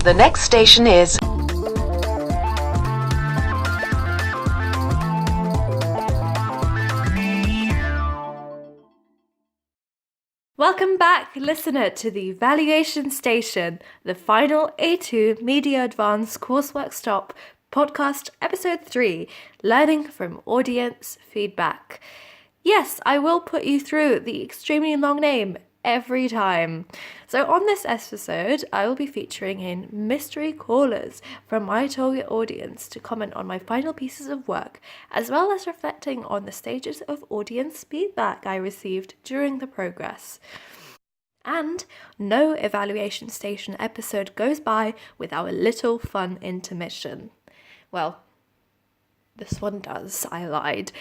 The next station is... Welcome back, listener, to the Evaluation Station, the final A2 Media Advanced Coursework Stop podcast, episode 3, Learning from Audience Feedback. Yes, I will put you through the extremely long name every time. So on this episode, I will be featuring in mystery callers from my target audience to comment on my final pieces of work, as well as reflecting on the stages of audience feedback I received during the progress. And no Evaluation Station episode goes by without a little fun intermission. Well, this one does, I lied,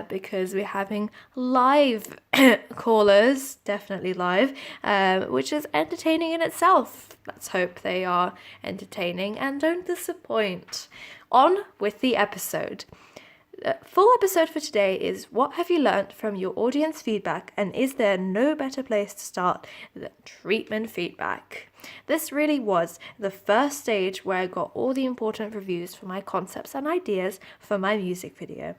because we're having live callers, definitely live, which is entertaining in itself. Let's hope they are entertaining and don't disappoint. On with the episode. Full episode for today is what have you learnt from your audience feedback, and is there no better place to start than treatment feedback? This really was the first stage where I got all the important reviews for my concepts and ideas for my music video.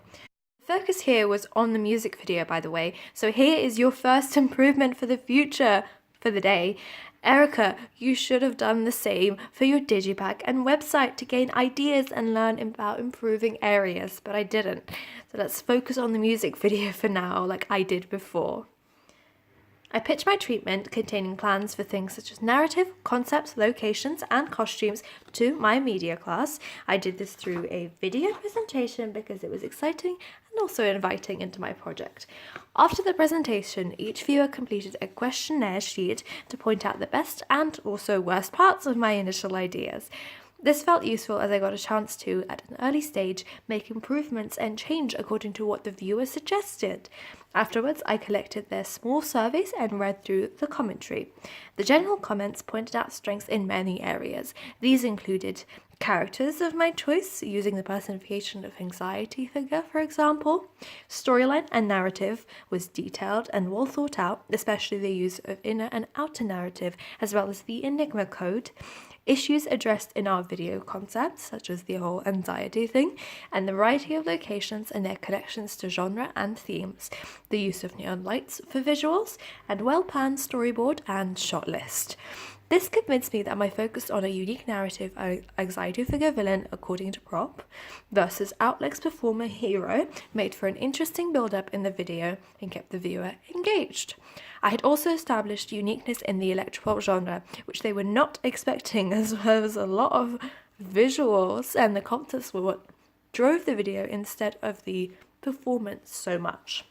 The focus here was on the music video, by the way, so here is your first improvement for the future for the day. Erica, you should have done the same for your digipack and website to gain ideas and learn about improving areas, but I didn't. So let's focus on the music video for now, like I did before. I pitched my treatment containing plans for things such as narrative, concepts, locations, and costumes to my media class. I did this through a video presentation because it was exciting and also inviting into my project. After the presentation, each viewer completed a questionnaire sheet to point out the best and also worst parts of my initial ideas. This felt useful as I got a chance to, at an early stage, make improvements and change according to what the viewer suggested. Afterwards, I collected their small surveys and read through the commentary. The general comments pointed out strengths in many areas. These included characters of my choice, using the personification of anxiety figure, for example. Storyline and narrative was detailed and well thought out, especially the use of inner and outer narrative, as well as the Enigma code. Issues addressed in our video concepts, such as the whole anxiety thing, and the variety of locations and their connections to genre and themes, the use of neon lights for visuals, and well-planned storyboard and shot list. This convinced me that my focus on a unique narrative anxiety figure villain according to prop versus Outlet's performer hero made for an interesting build-up in the video and kept the viewer engaged. I had also established uniqueness in the electropop genre, which they were not expecting, as well as a lot of visuals, and the concepts were what drove the video instead of the performance so much.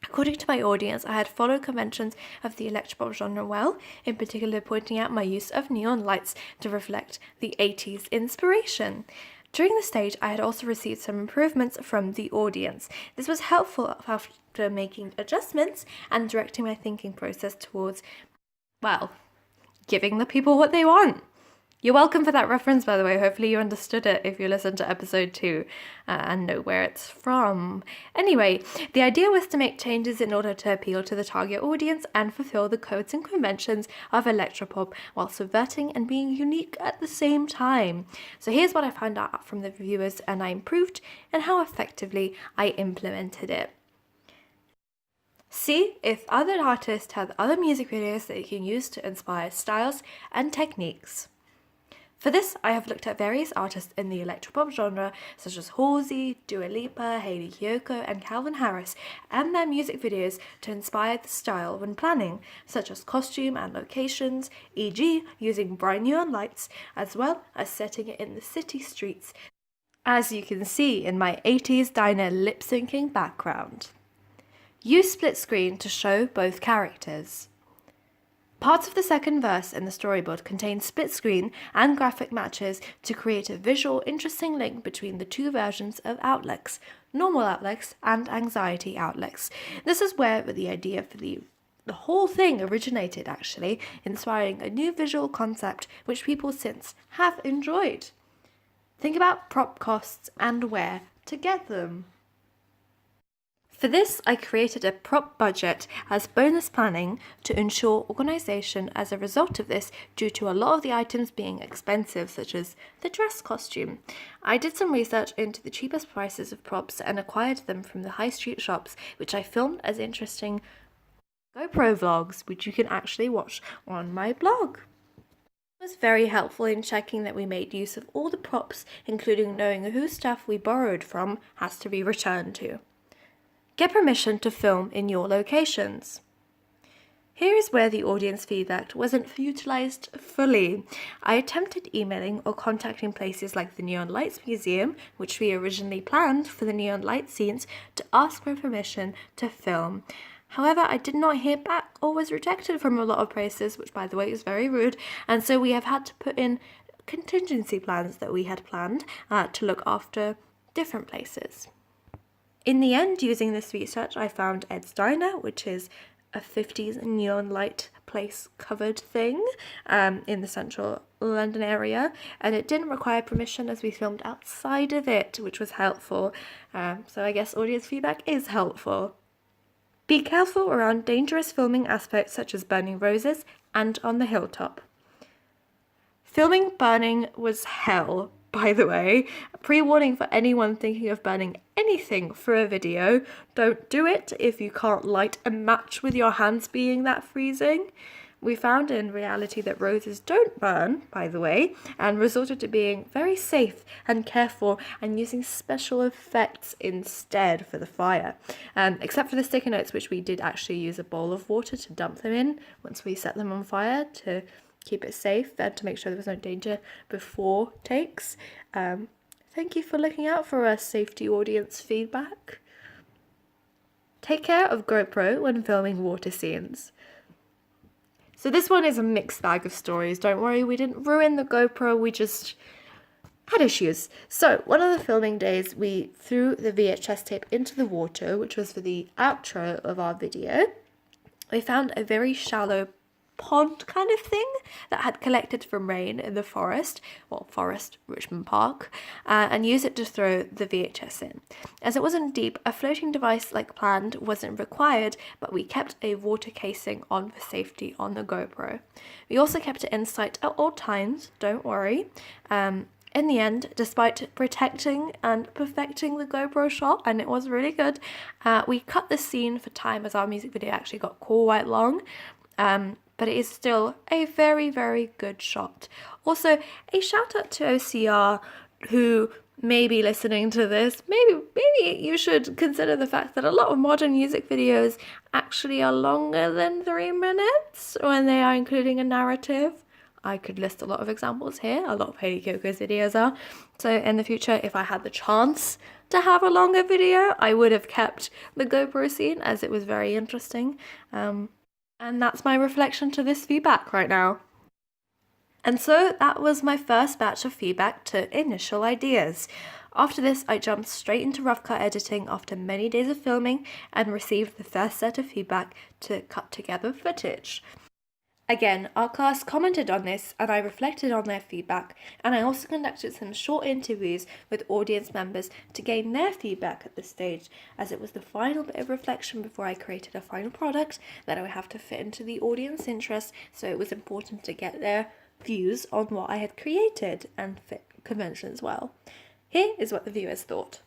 According to my audience, I had followed conventions of the electropop genre well, in particular pointing out my use of neon lights to reflect the 80s inspiration. During the stage, I had also received some improvements from the audience. This was helpful after making adjustments and directing my thinking process towards, well, giving the people what they want. You're welcome for that reference, by the way. Hopefully you understood it if you listened to episode 2 and know where it's from. Anyway, the idea was to make changes in order to appeal to the target audience and fulfill the codes and conventions of electropop while subverting and being unique at the same time. So here's what I found out from the reviewers and I improved and how effectively I implemented it. See if other artists have other music videos that you can use to inspire styles and techniques. For this, I have looked at various artists in the electropop genre, such as Halsey, Dua Lipa, Hayley Kiyoko, and Calvin Harris, and their music videos to inspire the style when planning, such as costume and locations, e.g. using bright neon lights, as well as setting it in the city streets, as you can see in my 80s diner lip-syncing background. Use split screen to show both characters. Parts of the second verse in the storyboard contain split screen and graphic matches to create a visual, interesting link between the two versions of Outlets, normal Outlets and anxiety Outlets. This is where the idea for the whole thing originated, actually, inspiring a new visual concept which people since have enjoyed. Think about prop costs and where to get them. For this, I created a prop budget as bonus planning to ensure organisation as a result of this due to a lot of the items being expensive, such as the dress costume. I did some research into the cheapest prices of props and acquired them from the high street shops, which I filmed as interesting GoPro vlogs, which you can actually watch on my blog. Was very helpful in checking that we made use of all the props, including knowing whose stuff we borrowed from has to be returned to. Get permission to film in your locations. Here is where the audience feedback wasn't utilised fully. I attempted emailing or contacting places like the Neon Lights Museum, which we originally planned for the neon light scenes, to ask for permission to film. However, I did not hear back or was rejected from a lot of places, which by the way is very rude, and so we have had to put in contingency plans that we had planned to look after different places. In the end, using this research, I found Ed's Diner, which is a 50s neon light place covered thing in the central London area, and it didn't require permission as we filmed outside of it, which was helpful. So I guess audience feedback is helpful. Be careful around dangerous filming aspects such as burning roses and on the hilltop. Filming burning was hell, by the way. Pre-warning for anyone thinking of burning anything for a video: don't do it if you can't light a match with your hands being that freezing. We found in reality that roses don't burn, by the way, and resorted to being very safe and careful and using special effects instead for the fire. Except for the sticky notes, which we did actually use a bowl of water to dump them in once we set them on fire to keep it safe and to make sure there was no danger before takes. Thank you for looking out for us, safety audience feedback. Take care of GoPro when filming water scenes. So this one is a mixed bag of stories. Don't worry, we didn't ruin the GoPro, we just had issues. So one of the filming days, we threw the VHS tape into the water, which was for the outro of our video. We found a very shallow pond kind of thing that had collected from rain in the forest, Richmond Park, and used it to throw the VHS in. As it wasn't deep, a floating device like planned wasn't required, but we kept a water casing on for safety on the GoPro. We also kept it in sight at all times, don't worry. In the end, despite protecting and perfecting the GoPro shot, and it was really good, we cut the scene for time as our music video actually got quite long. But it is still a very, very good shot. Also, a shout out to OCR, who may be listening to this. Maybe you should consider the fact that a lot of modern music videos actually are longer than 3 minutes when they are including a narrative. I could list a lot of examples here. A lot of Hayley Kiyiko's videos are. So in the future, if I had the chance to have a longer video, I would have kept the GoPro scene as it was very interesting. And that's my reflection to this feedback right now. And so that was my first batch of feedback to initial ideas. After this, I jumped straight into rough cut editing after many days of filming and received the first set of feedback to cut together footage. Again, our class commented on this and I reflected on their feedback, and I also conducted some short interviews with audience members to gain their feedback at this stage, as it was the final bit of reflection before I created a final product that I would have to fit into the audience interest, so it was important to get their views on what I had created and fit convention as well. Here is what the viewers thought.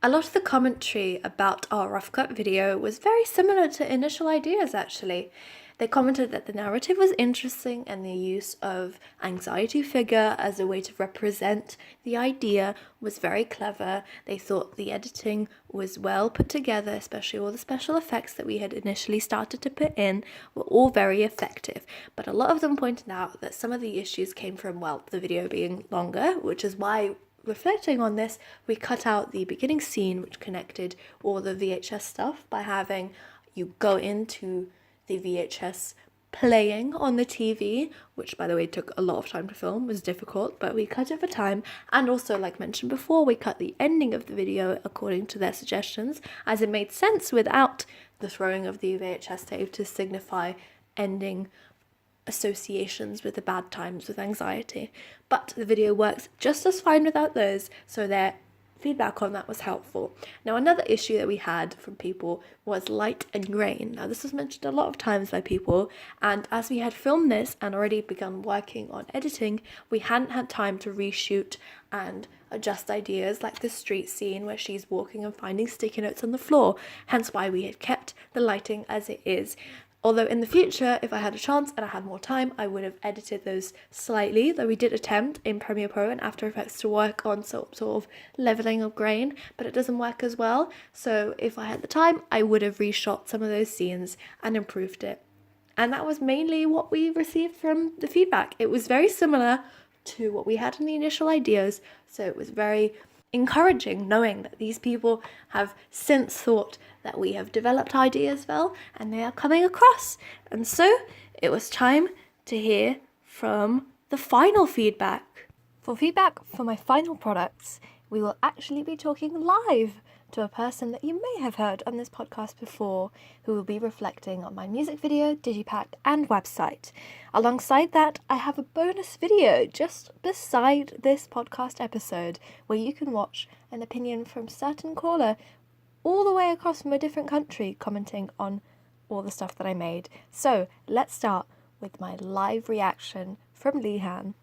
A lot of the commentary about our rough cut video was very similar to initial ideas actually. They commented that the narrative was interesting and the use of anxiety figure as a way to represent the idea was very clever. They thought the editing was well put together, especially all the special effects that we had initially started to put in were all very effective. But a lot of them pointed out that some of the issues came from, well, the video being longer, which is why, reflecting on this, we cut out the beginning scene which connected all the VHS stuff by having you go into the VHS playing on the TV, which by the way took a lot of time to film, was difficult, but we cut it for time. And also, like mentioned before, we cut the ending of the video according to their suggestions, as it made sense without the throwing of the VHS tape to signify ending associations with the bad times with anxiety. But the video works just as fine without those, so they're feedback on that was helpful. Now, another issue that we had from people was light and grain. Now, this was mentioned a lot of times by people, and as we had filmed this and already begun working on editing, we hadn't had time to reshoot and adjust ideas like the street scene where she's walking and finding sticky notes on the floor, hence why we had kept the lighting as it is. Although in the future, if I had a chance and I had more time, I would have edited those slightly, though we did attempt in Premiere Pro and After Effects to work on sort of leveling of grain, but it doesn't work as well. So if I had the time, I would have reshot some of those scenes and improved it. And that was mainly what we received from the feedback. It was very similar to what we had in the initial ideas, so it was very encouraging knowing that these people have since thought that we have developed ideas well and they are coming across. And so it was time to hear from the final feedback. For feedback for my final products, we will actually be talking live to a person that you may have heard on this podcast before, who will be reflecting on my music video, digipack and website. Alongside that, I have a bonus video just beside this podcast episode where you can watch an opinion from certain caller all the way across from a different country commenting on all the stuff that I made. So let's start with my live reaction from Leehan.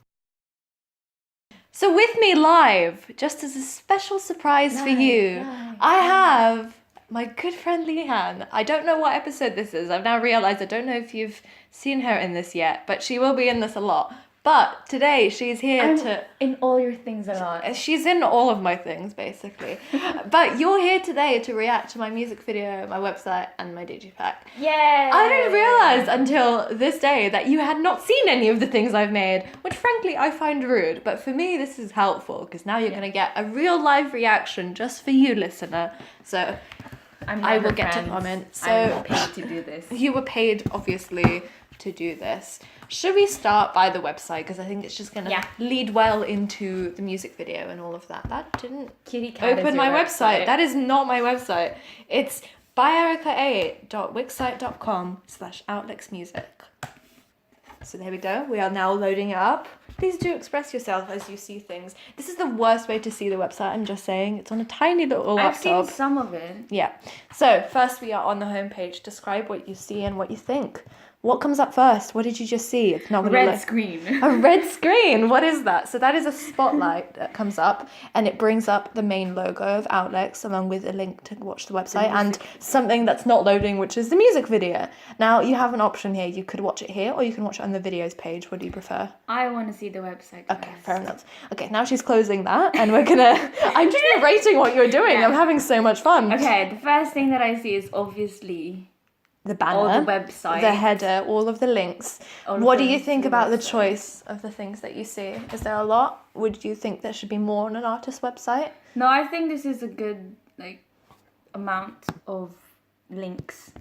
So with me live, just as a special surprise for you, I have my good friend Leehan. I don't know what episode this is. I've now realised I don't know if you've seen her in this yet, but she will be in this a lot. But today she's here in all your things a lot. She's in all of my things, basically. But you're here today to react to my music video, my website, and my digipack. Yay! I didn't realise until this day that you had not seen any of the things I've made, which frankly I find rude. But for me, this is helpful because now you're going to get a real live reaction just for you, listener. So I will get to comment. So I'm paid to do this. You were paid, obviously, to do this. Should we start by the website? Because I think it's just going to lead well into the music video and all of that. That didn't open my website. That is not my website. It's byerica8.wixsite.com/outlexmusic. So there we go. We are now loading it up. Please do express yourself as you see things. This is the worst way to see the website, I'm just saying. It's on a tiny little laptop. I've seen some of it. Yeah. So first we are on the homepage. Describe what you see and what you think. What comes up first? What did you just see? It's not red screen. A red screen. What is that? So that is a spotlight that comes up and it brings up the main logo of Outlex along with a link to watch the website and something that's not loading, which is the music video. Now you have an option here. You could watch it here or you can watch it on the videos page. What do you prefer? I want to see the website first. Okay, fair enough. Okay, now she's closing that and we're gonna... I'm just narrating what you're doing. Yeah. I'm having so much fun. Okay, the first thing that I see is obviously... the banner, all the website, the header, all of the links. What do you think about the choice of the things that you see? Is there a lot? Would you think there should be more on an artist's website? No, I think this is a good amount of links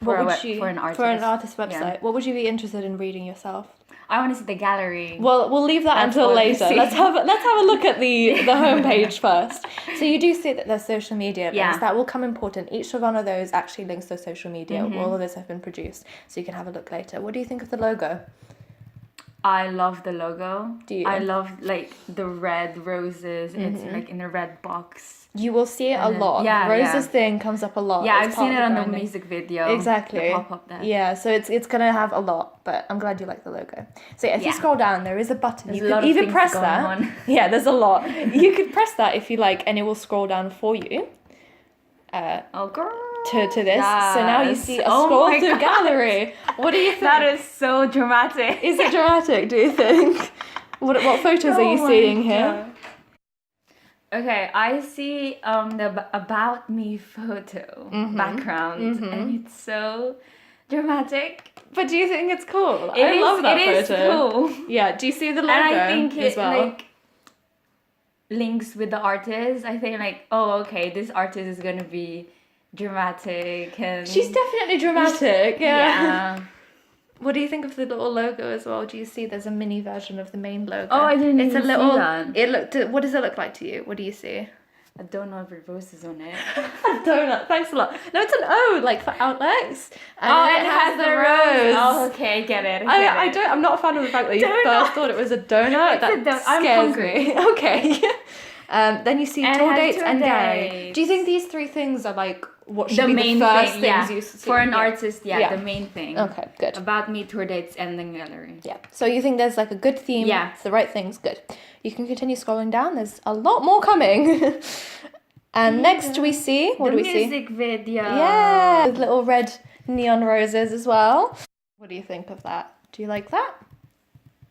for an artist website. Yeah. What would you be interested in reading yourself? I want to see the gallery. Well, we'll leave that until later. Let's have a look at the homepage first. So you do see that there's social media links. Yeah. That will come important. Each one of those actually links to social media. Mm-hmm. All of those have been produced, so you can have a look later. What do you think of the logo? I love the logo. Do you? I love the red roses. It's in a red box. You will see it a lot. Yeah, the roses thing comes up a lot. Yeah, I've seen it on the music video. Exactly. The pop-up there. Yeah, so it's gonna have a lot, but I'm glad you like the logo. So if you scroll down, there is a button. There's you could even press that. On. Yeah, there's a lot. You could press that if you like, and it will scroll down for you. Oh, girl. To this. Yes. So now you see a scroll through gallery. What do you think? That is so dramatic. Is it dramatic, do you think? What photos are you seeing here? Okay, I see the About Me photo background, and it's so dramatic. But do you think it's cool? I love that photo. It is cool. Yeah, do you see the logo and I think as well? Links with the artist. I think okay, this artist is gonna be dramatic, and she's definitely dramatic. Yeah. What do you think of the little logo as well? Do you see there's a mini version of the main logo? Oh, I didn't even see that. What does it look like to you? What do you see? A donut with roses on it. A donut. Thanks a lot. No, it's an O, like for Outlex. And it has the rose. Oh, okay, get it. I'm not a fan of the fact that you first thought it was a donut. That scares me. Okay. Then you see And tour it has dates tour and gallery. dates. Do you think these three things are like what should The be main the first thing, things yeah. you see? For an Yeah. artist, Yeah. the main thing. Okay, good. About me, tour dates, and the gallery. Yeah. So you think there's like a good theme? Yeah. It's the right things. Good. You can continue scrolling down. There's a lot more coming. And next we see, what the do we see? music video. Yeah, with little red neon roses as well. What do you think of that? Do you like that?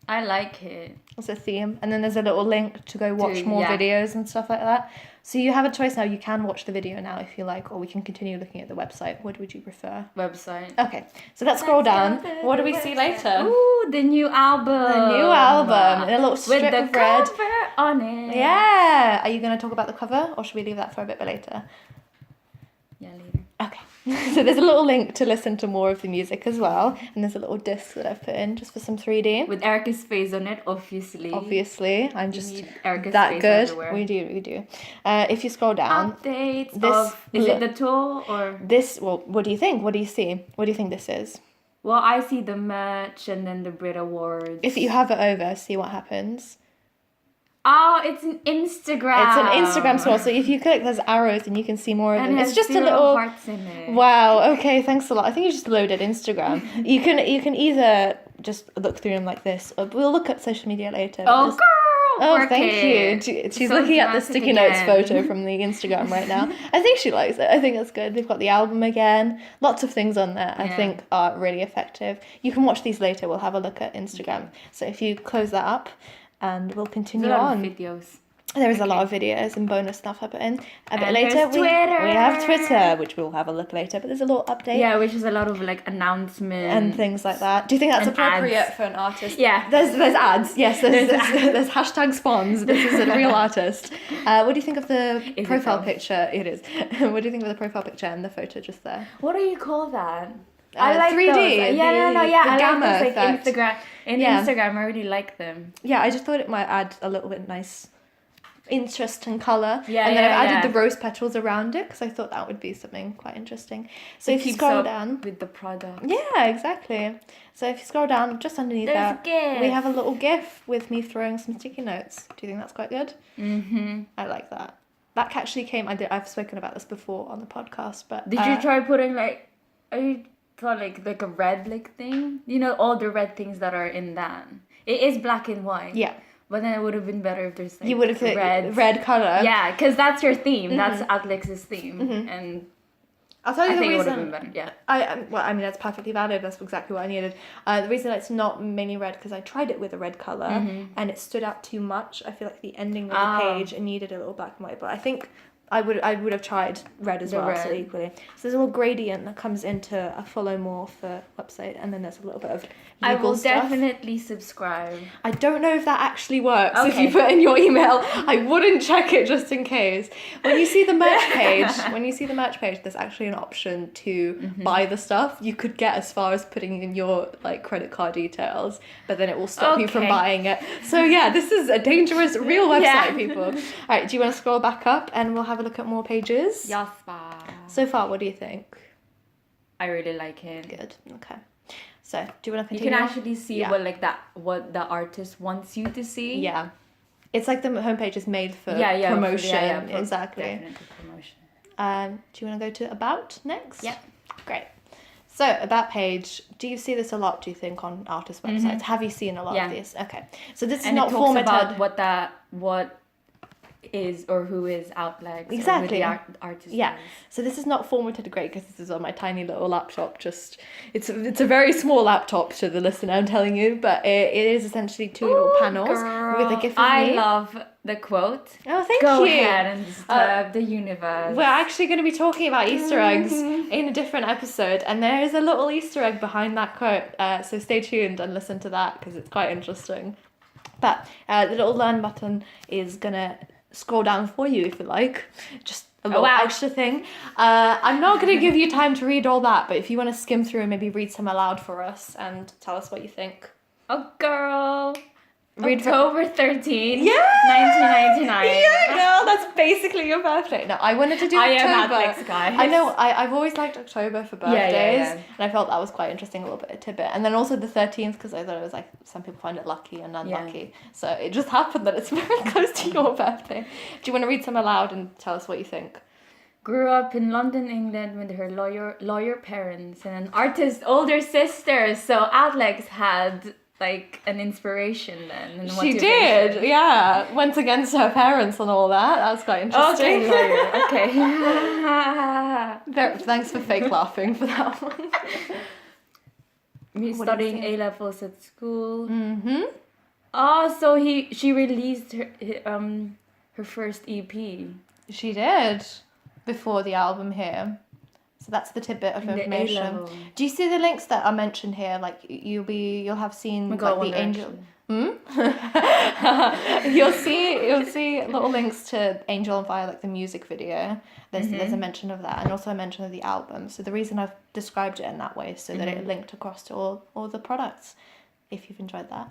I like it. It's a theme. And then there's a little link to go watch To- more yeah. videos and stuff like that. So you have a choice now. You can watch the video now if you like, or we can continue looking at the website. What would you prefer? Website. Okay, so let's scroll down. go to What do the we see website. later? Ooh, the new album. The new album. And a little strip with the of red. cover on it. Yeah. Are you going to talk about the cover, or should we leave that for a bit later? Yeah, later. Okay. So there's a little link to listen to more of the music as well, and there's a little disc that I've put in just for some 3D. With Erica's face on it, obviously. Obviously, I'm You just need Erica's that face good. everywhere. We do. If you scroll down, Updates This of... Is look- it the tour or... this. Well, what do you think? What do you see? What do you think this is? Well, I see the merch and then the Brit Awards. If you hover over, see what happens. Oh, it's an Instagram. It's an Instagram scroll. So if you click, there's arrows, and you can see more of And them. it It's has just a 0 little. hearts in it. Wow. Okay. Thanks a lot. I think you just loaded Instagram. you can either just look through them like this, or we'll look at social media later. Oh, There's- girl! Oh, work thank it. you. She's So looking at the dramatic sticky notes again. photo from the Instagram right now. I think she likes it. I think that's good. They've got the album again. Lots of things on there I Yeah. think are really effective. You can watch these later. We'll have a look at Instagram. So if you close that up, and we'll There's continue a lot on. of videos. There is a lot of videos and bonus stuff I put in. A bit And later, there's we have Twitter. Twitter, which we'll have a look later. But there's a little update Yeah, which is a lot of like announcements. and things like that. Do you think that's And appropriate ads. for an artist? Yeah. There's ads. Yes, there's There's hashtag spawns. This is a real artist. What do you think of the Is it profile though? picture? It is. What do you think of the profile picture and the photo just there? What do you call that? I like 3D, those. Yeah, the I gamma like those, like effect. Instagram. In Yeah. Instagram, I really like them. Yeah, I just thought it might add a little bit nice interest and colour. Yeah, and then yeah, I've added yeah. the rose petals around it because I thought that would be something quite interesting. So It if you keeps scroll up down, with the product. yeah, exactly. So if you scroll down just underneath There's that, a GIF. we have a little GIF with me throwing some sticky notes. Do you think that's quite good? Mm-hmm. I like that. That actually came. I've spoken about this before on the podcast, but Did you try putting like? I thought like a red like thing. You know all the red things that are in that. It is black and white. Yeah, But then it would have been better if there's like you would have hit red. red color. Yeah, because that's your theme. Mm-hmm. That's Atlex's theme, and I'll tell you I the think it would have reason. been better. Yeah. I mean that's perfectly valid. That's exactly what I needed. The reason it's not mainly red because I tried it with a red color and it stood out too much. I feel like the ending of the page it needed a little black and white. But I think I would have tried red as The well, so red. equally. So there's a little gradient that comes into a follow more for website, and then there's a little bit of I legal will stuff. definitely subscribe. I don't know if that actually works. If Okay. you put in your email, I wouldn't check it just in case. When you see the merch page, there's actually an option to buy the stuff. You could get as far as putting in your like credit card details, but then it will stop you from Okay. buying it. So yeah, this is a dangerous real website, Yeah. people. All right, do you want to scroll back up and we'll have a look at more pages? Yaspa. So far, what do you think? I really like it. Good. Okay. So, do you want to You continue? can actually see Yeah. what the artist wants you to see. Yeah. It's like the homepage is made for Yeah, promotion. for- Exactly. Definitely promotion. Do you want to go to About next? Yeah. Great. So, About page, do you see this a lot, do you think, on artist websites? Have you seen a lot Yeah. of these? Okay. So, this is And not it talks formatted. about what is or who is Outlex. Exactly. Or who the artist Yeah. is. So, this is not formatted great because this is on my tiny little laptop. It's a very small laptop to the listener, I'm telling you, but it is essentially two little panels with a GIF of I me. love the quote. Oh, thank Go you. ahead and disturb the universe. We're actually going to be talking about Easter eggs Mm-hmm. in a different episode, and there is a little Easter egg behind that quote. So stay tuned and listen to that because it's quite interesting. But the little learn button is going to scroll down for you if you like. Just a little wow. extra thing. I'm not going to give you time to read all that, but if you want to skim through and maybe read some aloud for us and tell us what you think. Oh, girl. October 13th, Yeah! 1999. Yeah, girl, that's basically your birthday. No, I wanted to do I October. am Alex, guys. I know, I've always liked October for birthdays, yeah. and I felt that was quite interesting, a little bit of tidbit. And then also the 13th, because I thought it was like, some people find it lucky and unlucky. So it just happened that it's very close to your birthday. Do you want to read some aloud and tell us what you think? Grew up in London, England with her lawyer parents and an artist older sister. So Alex had like an inspiration then. And She did, yeah. Went against her parents and all that. That was quite interesting. Okay, lawyer. Okay. Thanks for fake laughing for that one. Me What studying do you A levels at school. Mm-hmm. Oh, so she released her first EP. She did before the album here. So that's the tidbit of In the information. A-level. Do you see the links that are mentioned here? Like you'll have seen We got like the One angel. Direction. you'll see little links to Angel on Fire, like the music video. There's a mention of that, and also a mention of the album. So the reason I've described it in that way is so that it linked across to all the products. If you've enjoyed that.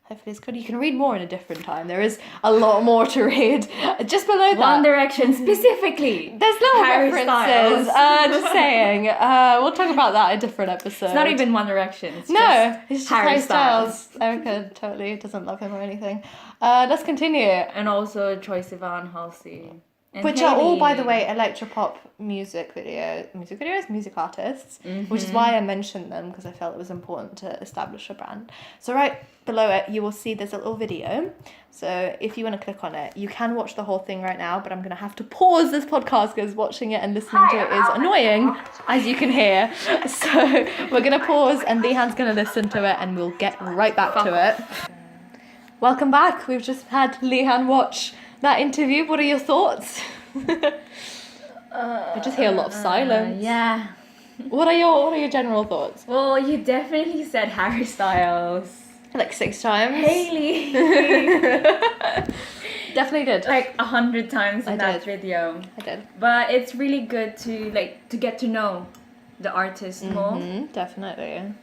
Hopefully it's good. You can read more in a different time. There is a lot more to read. Just below that. One Direction specifically. There's little Harry references. Styles. Just saying. We'll talk about that in a different episode. It's not even One Direction. It's No, it's just Harry Harry Styles. Erica totally doesn't love him or anything. Let's continue. And also Troye Sivan, Halsey. And Which are all, by Hailey. the way, electropop music artists, which is why I mentioned them, because I felt it was important to establish a brand. So right below it, you will see there's a little video. So if you want to click on it, you can watch the whole thing right now, but I'm going to have to pause this podcast because watching it and listening to it is annoying, as you can hear. So we're going to pause and Lehan's going to listen to it and we'll get right back to it. Welcome back. We've just had Lehan watch that interview. What are your thoughts? I just hear a lot of silence. Yeah. What are your general thoughts? Well, you definitely said Harry Styles. Like 6 times. Hailey. Definitely did. Like 100 times in I that did. video. I did. But it's really good to get to know the artist more. Definitely.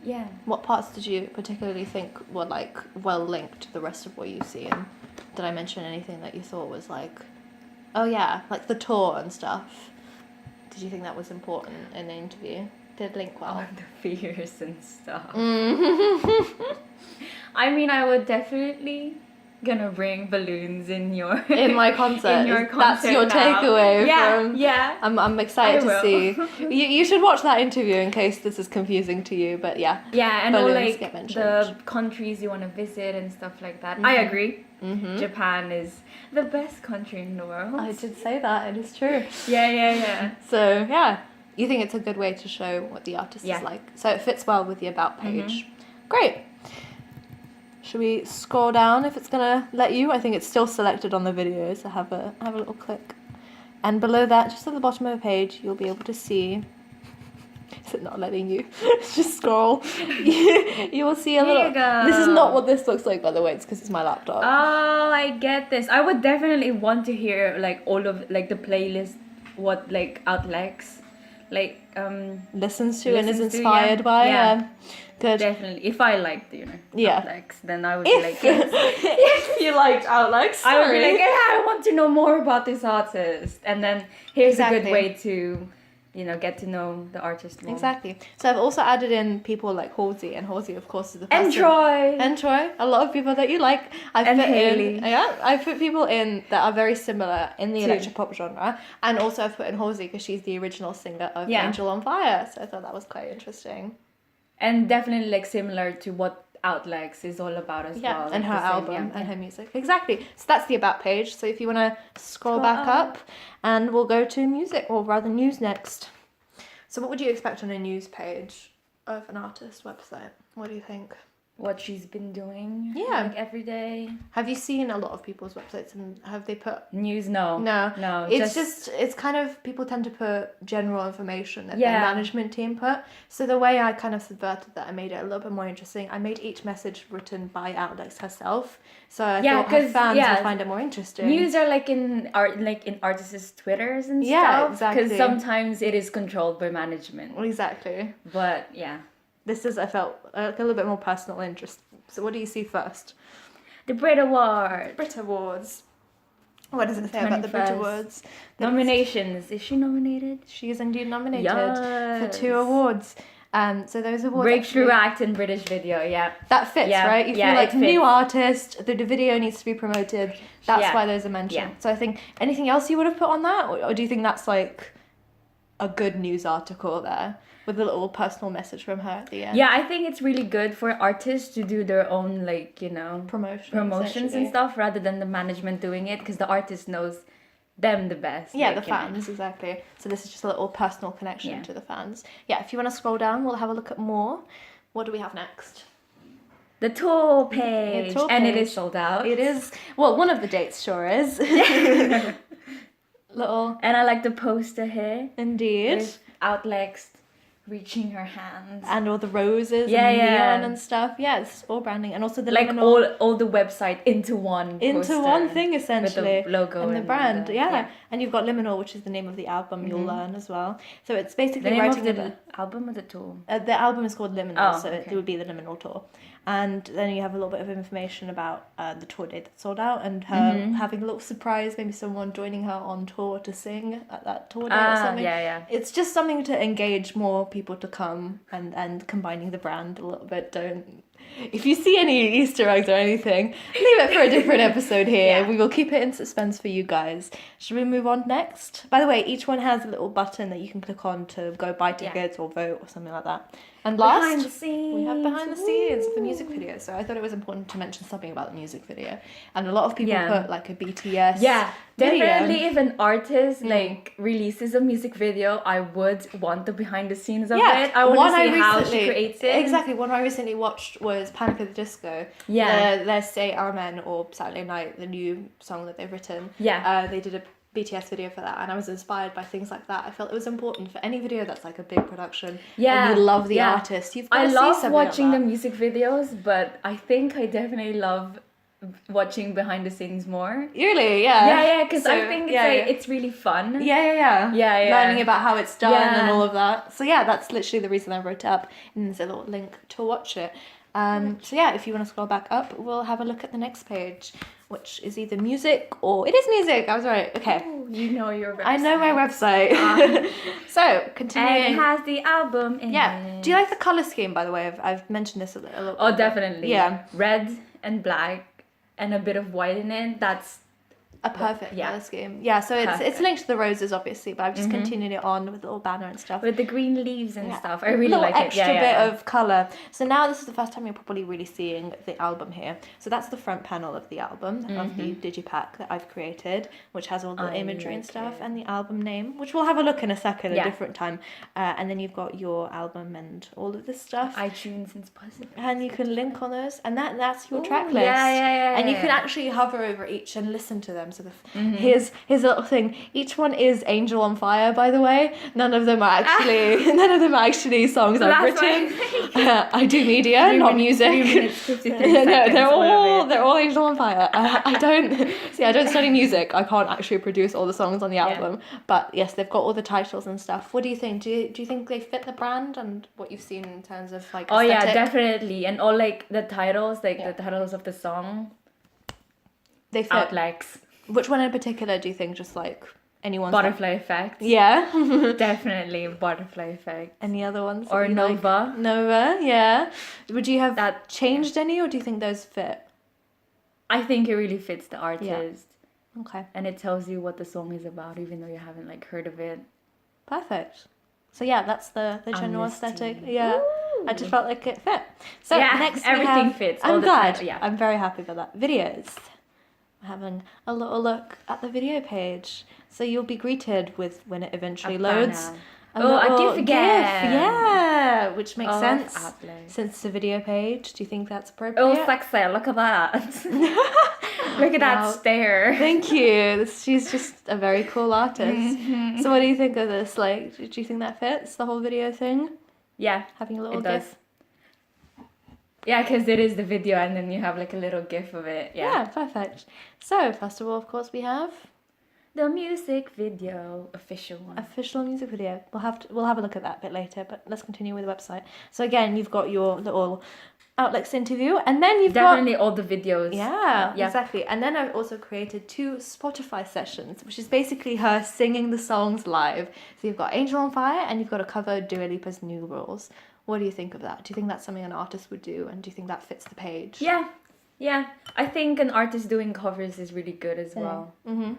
Yeah. What parts did you particularly think were like well linked to the rest of what you see? And did I mention anything that you thought was like, oh yeah, like the tour and stuff? Did you think that was important in the interview? Did it link well? All the fears and stuff. Mm-hmm. I mean, I would definitely gonna bring balloons in your In my concert. in your That's concert your now. takeaway Yeah, from... yeah. I'm excited I to will. see. You should watch that interview in case this is confusing to you, but yeah. Yeah, and all balloons like get mentioned. the countries you want to visit and stuff like that. I agree. Japan is the best country in the world. I did say that, it is true. Yeah. So yeah, you think it's a good way to show what the artist Yeah. is like. So it fits well with the about page. Great. Should we scroll down if it's gonna let you? I think it's still selected on the video, so have a little click. And below that, just at the bottom of the page, you'll be able to see. Is it not letting you? Just scroll. You will see a Here little. you go. This is not what this looks like, by the way. It's because it's my laptop. Oh, I get this. I would definitely want to hear like all of like the playlist, what like outlets, like Listens to and is listens to, inspired yeah. by. Yeah. Good. definitely. If I liked Yeah. outlets, then I would be like, yes. If you liked outlets, I would be like, yeah, I want to know more about this artist, and then here's a Exactly. good way to, get to know the artist more. Exactly. So I've also added in people like Halsey, and Halsey, of course, is the person. And Troy. And Troy. A lot of people that you like. I've And put Hailey. I've put people in that are very similar in the Too. electropop genre, and also I've put in Halsey because she's the original singer of Yeah. Angel on Fire. So I thought that was quite interesting. And definitely like similar to what Outlex is all about as Yeah, well. and like her the same, album yeah. and her music. Exactly. So that's the about page. So if you want to scroll Scroll back up. up, and we'll go to music, or rather news next. So what would you expect on a news page of an artist website? What do you think? What she's been doing. Yeah. Like every day. Have you seen a lot of people's websites, and have they put... News, no. No. No. It's kind of, people tend to put general information that their Yeah. management team put. So the way I kind of subverted that, I made it a little bit more interesting. I made each message written by Alex herself. So I Yeah, thought her 'cause, fans yeah, would find it more interesting. News are like in artists' Twitters and Yeah, stuff. exactly. Because sometimes it is controlled by management. Exactly. But yeah. This is, I felt, like a little bit more personal interest So what do you see first? The Brit Award. Brit Awards. What does it say about the Brit 21st. Awards? Nominations. Is she nominated? She is indeed nominated for 2 Yes. awards. So those awards Breakthrough actually- Act in British Video, yeah. that fits, Yeah, right? You yeah, feel like it fits. new artist, the video needs to be promoted. That's Yeah. why those are mentioned. Yeah. So I think anything else you would have put on that, or do you think that's like a good news article there with a little personal message from her at the end? Yeah, I think it's really good for artists to do their own, like, you know, promotions essentially. and stuff rather than the management doing it, because the artist knows them the best. Yeah, like, the you know. fans, exactly. So this is just a little personal connection Yeah. to the fans. Yeah, if you want to scroll down, we'll have a look at more. What do we have next? The tour page. tour And it page. is sold out. It is, well, one of the dates sure is. Little, And I like the poster here. indeed. With Outlex reaching her hands. And all the roses Yeah, and yeah. neon and stuff. Yeah, it's all branding. And also the Like liminal all the website into one into poster one thing essentially. with the logo and the brand. the- Yeah. And you've got Liminal, which is the name of the album you'll learn as well. So it's basically The name of writing the album or the tour? the album is called Liminal, Oh, so it okay. would be the Liminal tour. And then you have a little bit of information about the tour date that sold out and her having a little surprise, maybe someone joining her on tour to sing at that tour date or something. Yeah. It's just something to engage more people to come and combining the brand a little bit. Don't, if you see any Easter eggs or anything, leave it for a different episode here. Yeah. We will keep it in suspense for you guys. Should we move on next? By the way, each one has a little button that you can click on to go buy tickets or vote or something like that. And last, Behind the scenes. we have behind the scenes of the music video. So I thought it was important to mention something about the music video. And a lot of people Yeah. put like a BTS Yeah, video. definitely. If an artist like releases a music video, I would want the behind the scenes of Yeah, it. I want one to see I how she recently- creates it. Exactly. One I recently watched was Panic at the Disco. Yeah. Their Say Amen or Saturday Night, the new song that they've written. Yeah. They did a BTS video for that, and I was inspired by things like that. I felt it was important for any video that's like a big production. Yeah, And you love the yeah. artist. You've got I to see love something watching like the that. music videos, but I think I definitely love watching behind the scenes more. Really, yeah. Yeah, because I So, think it's yeah, like, yeah. it's really fun. Yeah. Yeah. Learning about how it's done Yeah. and all of that. So yeah, that's literally the reason I wrote it up. And there's a little link to watch it. So yeah, if you want to scroll back up, we'll have a look at the next page, which is either music or it is music. I was right. Okay. Ooh, you know your website. I know my website. So And it continuing. has the album in Yeah. it. Do you like the color scheme? By the way, I've mentioned this a little. Oh, definitely. Yeah. Red and black and a bit of white in it. That's A perfect Yeah. color scheme. Yeah. So it's Perfect. linked to the roses, obviously, but I've just continued it on with a little banner and stuff. with the green leaves and Yeah. stuff. I really little like it. extra Yeah, bit yeah. of color. So now this is the first time you're probably really seeing the album here. So that's the front panel of the album of the digipack that I've created, which has all the I imagery and like stuff it. and the album name, which we'll have a look in a second, Yeah. a different time. And then you've got your album and all of this stuff. iTunes and Spotify. And you can link on those, and that's your Ooh, track list. yeah. And you can actually hover over each and listen to them. So here's a little thing. Each one is Angel on Fire, by the way. None of them are actually songs I've That's written. why I do media, not music. 3 minutes, 53 No, seconds, they're all all of it. they're all Angel on Fire. I don't study music. I can't actually produce all the songs on the album. But yes, they've got all the titles and stuff. What do you think? Do you think they fit the brand and what you've seen in terms of like Oh yeah, aesthetic? definitely. And all like the titles, like Yeah. the titles of the song, They fit. Outlex, Which one in particular do you think just like anyone? Butterfly Effect. Yeah. Definitely Butterfly Effect. Any other ones? Or that you like? Nova. Nova, yeah. Would you have That- changed any, or do you think those fit? I think it really fits the artist. Okay, And it tells you what the song is about, even though you haven't like heard of it. perfect. So yeah, that's the general Amnesty. aesthetic. Yeah, I just felt like it fit. So Yeah, next everything we have, fits, all I'm the glad. time, yeah. I'm very happy about that. Videos. We're having a little look at the video page. So you'll be greeted with when it eventually A loads. banner. A Oh, a little GIF again. Yeah, which makes Of sense. Outlex. Since it's a video page, do you think that's appropriate? Oh, sexy. Look at that. Look at Wow. that stare. Thank you. She's just a very cool artist. Mm-hmm. So what do you think of this? Like, do you think that fits, the whole video thing? Yeah, Having a little it does. gif? Yeah, because it is the video and then you have like a little gif of it. Yeah, perfect. So, first of all, of course, we have The music video, official one. official music video. We'll have a look at that a bit later, but let's continue with the website. So again, you've got your little Outlets interview, and then you've Definitely all the videos. yeah, Yeah. exactly. And then I've also created 2 Spotify sessions, which is basically her singing the songs live. So you've got Angel on Fire and you've got a cover of Dua Lipa's New Rules. What do you think of that? Do you think that's something an artist would do, and do you think that fits the page? Yeah. Yeah. I think an artist doing covers is really good as well. Mm-hmm.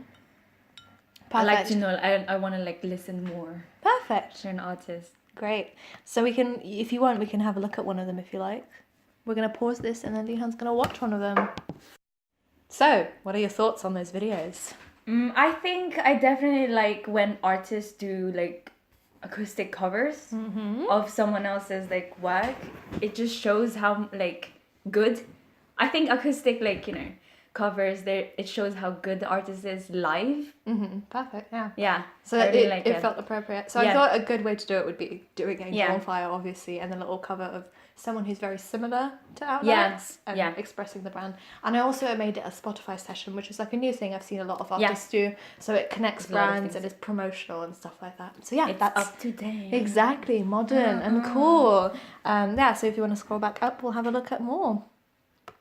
I like to Perfect. know, I want to like listen more Perfect. to an artist. Great. So we can, if you want, we can have a look at one of them if you like. We're going to pause this and then Lehan's going to watch one of them. So, what are your thoughts on those videos? I think I definitely like when artists do like acoustic covers of someone else's like work. It just shows how like good. I think acoustic like covers there. It shows how good the artist is live. Mm-hmm. Perfect, yeah. Yeah. So I really it, like it felt appropriate. So I Yeah. thought a good way to do it would be doing Angel Yeah. on Fire, obviously, and then a little cover of someone who's very similar to Outlets and yeah. expressing the brand. And I also made it a Spotify session, which is like a new thing I've seen a lot of artists do. So it connects There's a lot of brands and things. is promotional and stuff like that. So yeah, It's that's up to date. exactly modern and cool. Yeah, so if you want to scroll back up, we'll have a look at more.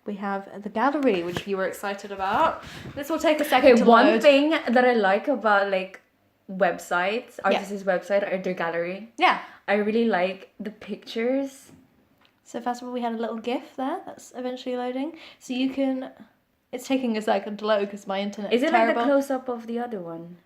We have the gallery, which you were excited about. This will take a second Okay, to one load. thing that I like about like websites, artists' website or their gallery, Yeah. I really like the pictures. So first of all, we had a little GIF there that's eventually loading. So you can, it's taking a second to load because my internet Is is it like terrible. the close up of the other one?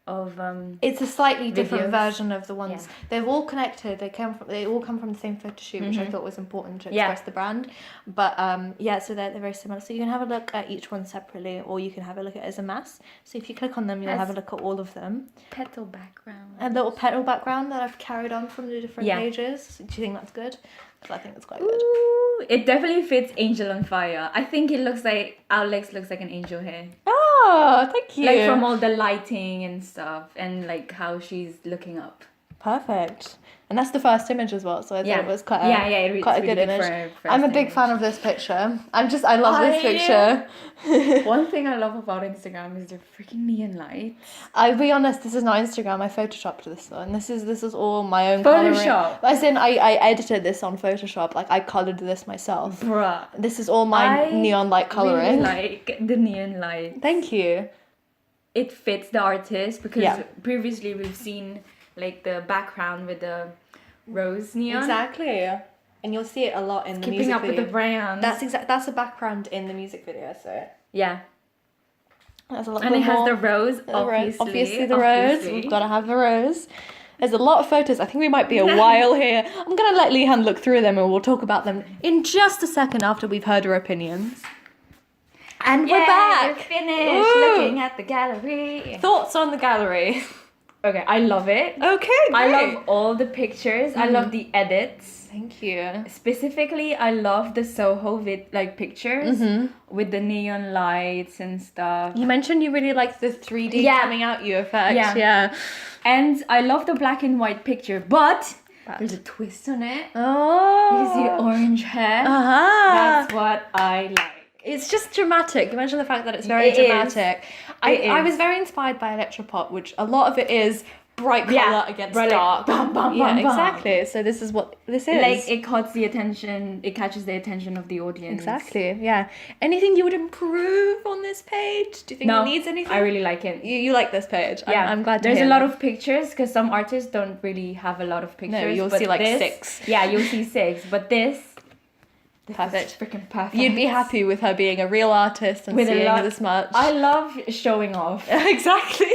Of It's a slightly different Videos. version of the ones. Yeah. They're all connected. They all come from the same photo shoot, which I thought was important to Yeah. express the brand. But yeah, so they're very similar. So you can have a look at each one separately, or you can have a look at it as a mass. So if you click on them, you'll Has- have a look at all of them. petal background. A little petal background that I've carried on from the different Yeah. pages. Do you think that's good? Because I think it's quite good. Ooh, it definitely fits Angel on Fire. I think it looks like Alex looks like an angel here. Oh, thank you. Like from all the lighting and stuff and like how she's looking up. Perfect. And that's the first image as well, so I thought it was quite a, it's quite a really good good image. for I'm a first big image. fan of this picture. I love this I picture. One thing I love about Instagram is their freaking neon lights. I'll be honest, this is not Instagram. I photoshopped this one. This is all my own colouring. Photoshop? As in, I edited this on Photoshop. Like I coloured this myself. Bruh. This is all my I neon light colouring. Really like the neon light. Thank you. It fits the artist because Yeah. previously we've seen like the background with the rose neon. Exactly. And you'll see it a lot in the Keeping music up video. with the brands. That's the background in the music video. So yeah. there's a lot And more. it has the rose, The rose. obviously. Obviously the rose. We've got to have the rose. There's a lot of photos. I think we might be a while here. I'm going to let Lehan look through them and we'll talk about them in just a second after we've heard her opinions. And we're back. We're finished Woo. looking at the gallery. Thoughts on the gallery? Okay, I love it. Okay, great. I love all the pictures. I love the edits. Thank you. Specifically, I love the Soho pictures with the neon lights and stuff. You mentioned you really like the 3D Yeah. coming out you effect. Yeah. Yeah. And I love the black and white picture, but there's a twist on it. Oh. You see orange hair. Uh-huh. That's what I like. It's just dramatic. You mentioned the fact that it's very It is. dramatic. I It was is. very inspired by Electropop, which a lot of it is bright Yeah, colour against bright, dark. bam, bam, yeah, bam, bam. exactly. So this is what this is. Like it catches the attention of the audience. Exactly. Yeah. Anything you would improve on this page? Do you think No, it needs anything? I really like it. You like this page? Yeah, I'm glad to There's hear a lot that. of pictures because some artists don't really have a lot of pictures. you'll but see, like, this- 6. Yeah, you'll see 6. But this Perfect. is freaking perfect. You'd be happy with her being a real artist and With a seeing lot- this much. I love showing off. exactly.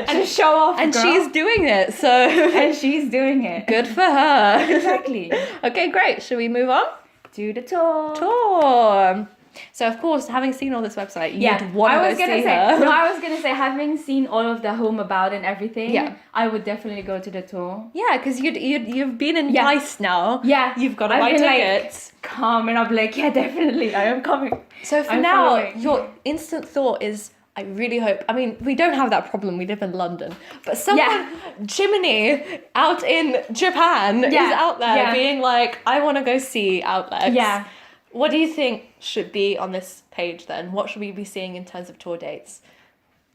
And show off, And girl. she's doing it, so and she's doing it. good for her. Exactly. Okay, great. Should we move on? Do the tour. Tour. So of course, having seen all this website, you'd want to go see her. No, I was gonna say, having seen all of the home about and everything, Yeah. I would definitely go to the tour. Yeah, because you've been enticed now. Yeah, You've got to I've buy been tickets. Come and I'll be like, yeah, definitely, I am coming. So for I'm now, following. your instant thought is, I really hope. I mean, we don't have that problem. We live in London, but someone, Yeah. Jiminy, out in Japan, is Yeah, out there yeah. being like, I want to go see Outlets. Yeah. What do you think should be on this page then? What should we be seeing in terms of tour dates?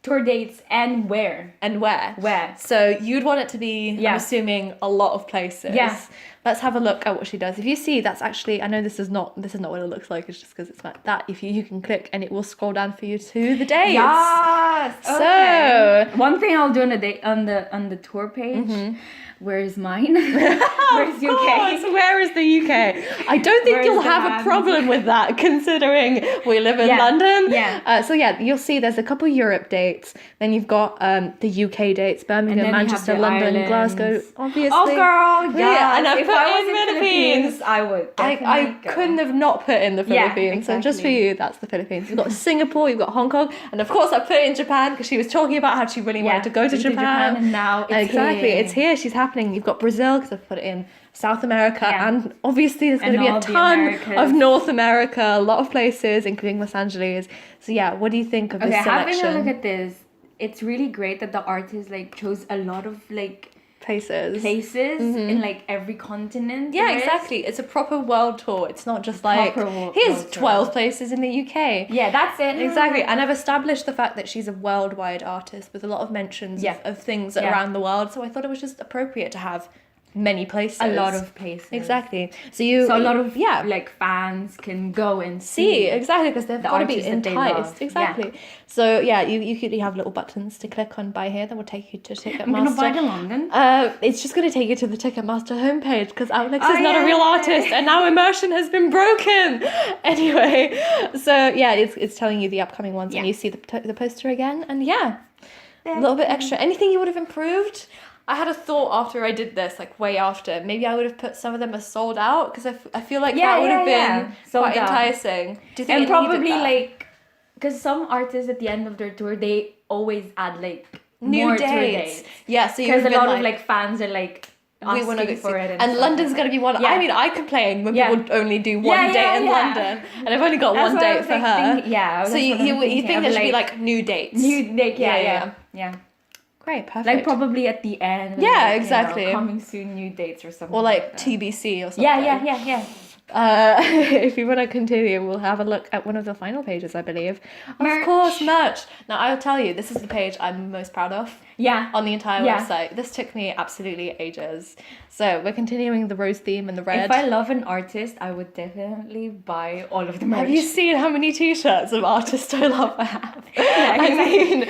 tour dates and where. And where? Where. So you'd want it to be, Yeah. I'm assuming, a lot of places. Yeah. Let's have a look at what she does. If you see, that's actually, I know this is not what it looks like. It's just because it's like that. If you can click and it will scroll down for you to the dates. Yes. So one thing I'll do on the tour page. Where is mine? Where's UK? Course, where is the UK? I don't think Where's you'll the have a land? problem with that, considering we live in Yeah. London. Yeah. So yeah, you'll see there's a couple Europe dates. Then you've got the UK dates: Birmingham, And then you have Manchester, the London, islands. Glasgow. Obviously. Oh, girl, Yeah, and I if put I was in in Philippines. I would. I definitely go. couldn't have not put in the Yeah, Philippines. So just for exactly. you, that's the Philippines. You've got Singapore, you've got Hong Kong, and of course I put in Japan because she was talking about how she really wanted to go to into Japan. and now it's Exactly, here. it's here. She's happening. You've got Brazil because I've put it in South America, Yeah. and obviously there's going to And be a all the ton Americas. of North America, a lot of places, including Los Angeles. So yeah, what do you think of this Okay, selection? having a look at this, it's really great that the artist like chose a lot of like places. places in like every continent. Yeah, there is. exactly. It's a proper world tour. It's not just like Proper world here's tour. 12 places in the UK. Yeah, that's it. Exactly, and I've established the fact that she's a worldwide artist with a lot of mentions Yeah. of things Yeah. around the world. So I thought it was just appropriate to have many places. A lot of places. Exactly. So So a lot of yeah. like fans can go and See, exactly, because they've the got to be artists that they enticed. love. Exactly. So yeah, you have little buttons to click on by here that will take you to I'm gonna buy Ticketmaster. to London. It's just going to take you to the Ticketmaster homepage because Alex Oh, is not a real yeah. artist and now immersion has been broken. Anyway, so yeah, it's telling you the upcoming ones and Yeah. you see the poster again and yeah, a little bit extra. Anything you would have improved? I had a thought after I did this, like way after. Maybe I would have put some of them as sold out because I feel like Yeah, that would have yeah, been yeah. Sold quite out. enticing. Do you think And it needed probably that? like, because some artists at the end of their tour, they always add like new more dates? tour dates. Yeah, so you Because would a have lot been of like fans are like we want to asking go for see. it. And stuff London's like going to be one. Yeah. I mean, I complain when Yeah. people only do one Yeah, date yeah, in yeah. London, and I've only got That's one what I date was, for like, her. thinking- yeah, So that's you what I'm you thinking. think I'll there be should be like new dates? new like yeah. Great, perfect. Like probably at the end. Yeah, like, you know, exactly. coming soon, new dates or something. or like that. TBC or something. Yeah. If you want to continue, we'll have a look at one of the final pages, I believe. Merch. Of course, merch. Now, I'll tell you, this is the page I'm most proud of Yeah. on the entire Yeah. website. This took me absolutely ages. So we're continuing the rose theme and the red. If I love an artist, I would definitely buy all of the merch. Have you seen how many t-shirts of artists I love I have? Yeah, I exactly. mean,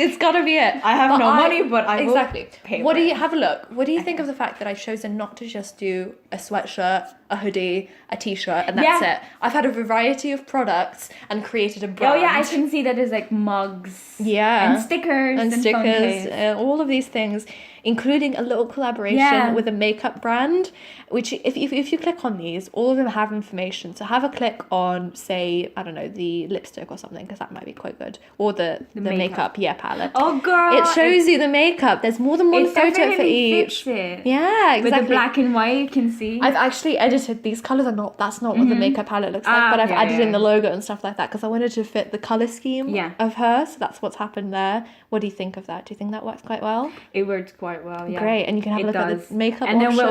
it's got to be it. I have But no money, but I will exactly. pay What for do you it. have a look? What do you think of the fact that I've chosen not to just do a sweatshirt, a hoodie, a t-shirt, and that's Yeah. it? I've had a variety of products and created a brand. Oh yeah, I can see that there's like mugs. Yeah. And stickers. and phone stickers, case. all of these things, including a little collaboration Yeah. with a makeup brand, which if you click on these, all of them have information. So have a click on, say, I don't know, the lipstick or something, because that might be quite good, or the makeup palette. Oh girl. It shows you the makeup. There's more than one it photo for definitely each. fits it. Yeah, exactly. With the black and white, you can see. I've actually edited these colors. That's not what the makeup palette looks like, but I've added in the logo and stuff like that because I wanted to fit the color scheme Yeah. of her. So that's what's happened there. What do you think of that? Do you think that works quite well? It works quite well. Yeah. Great, and you can have a It look at does. the makeup and option. then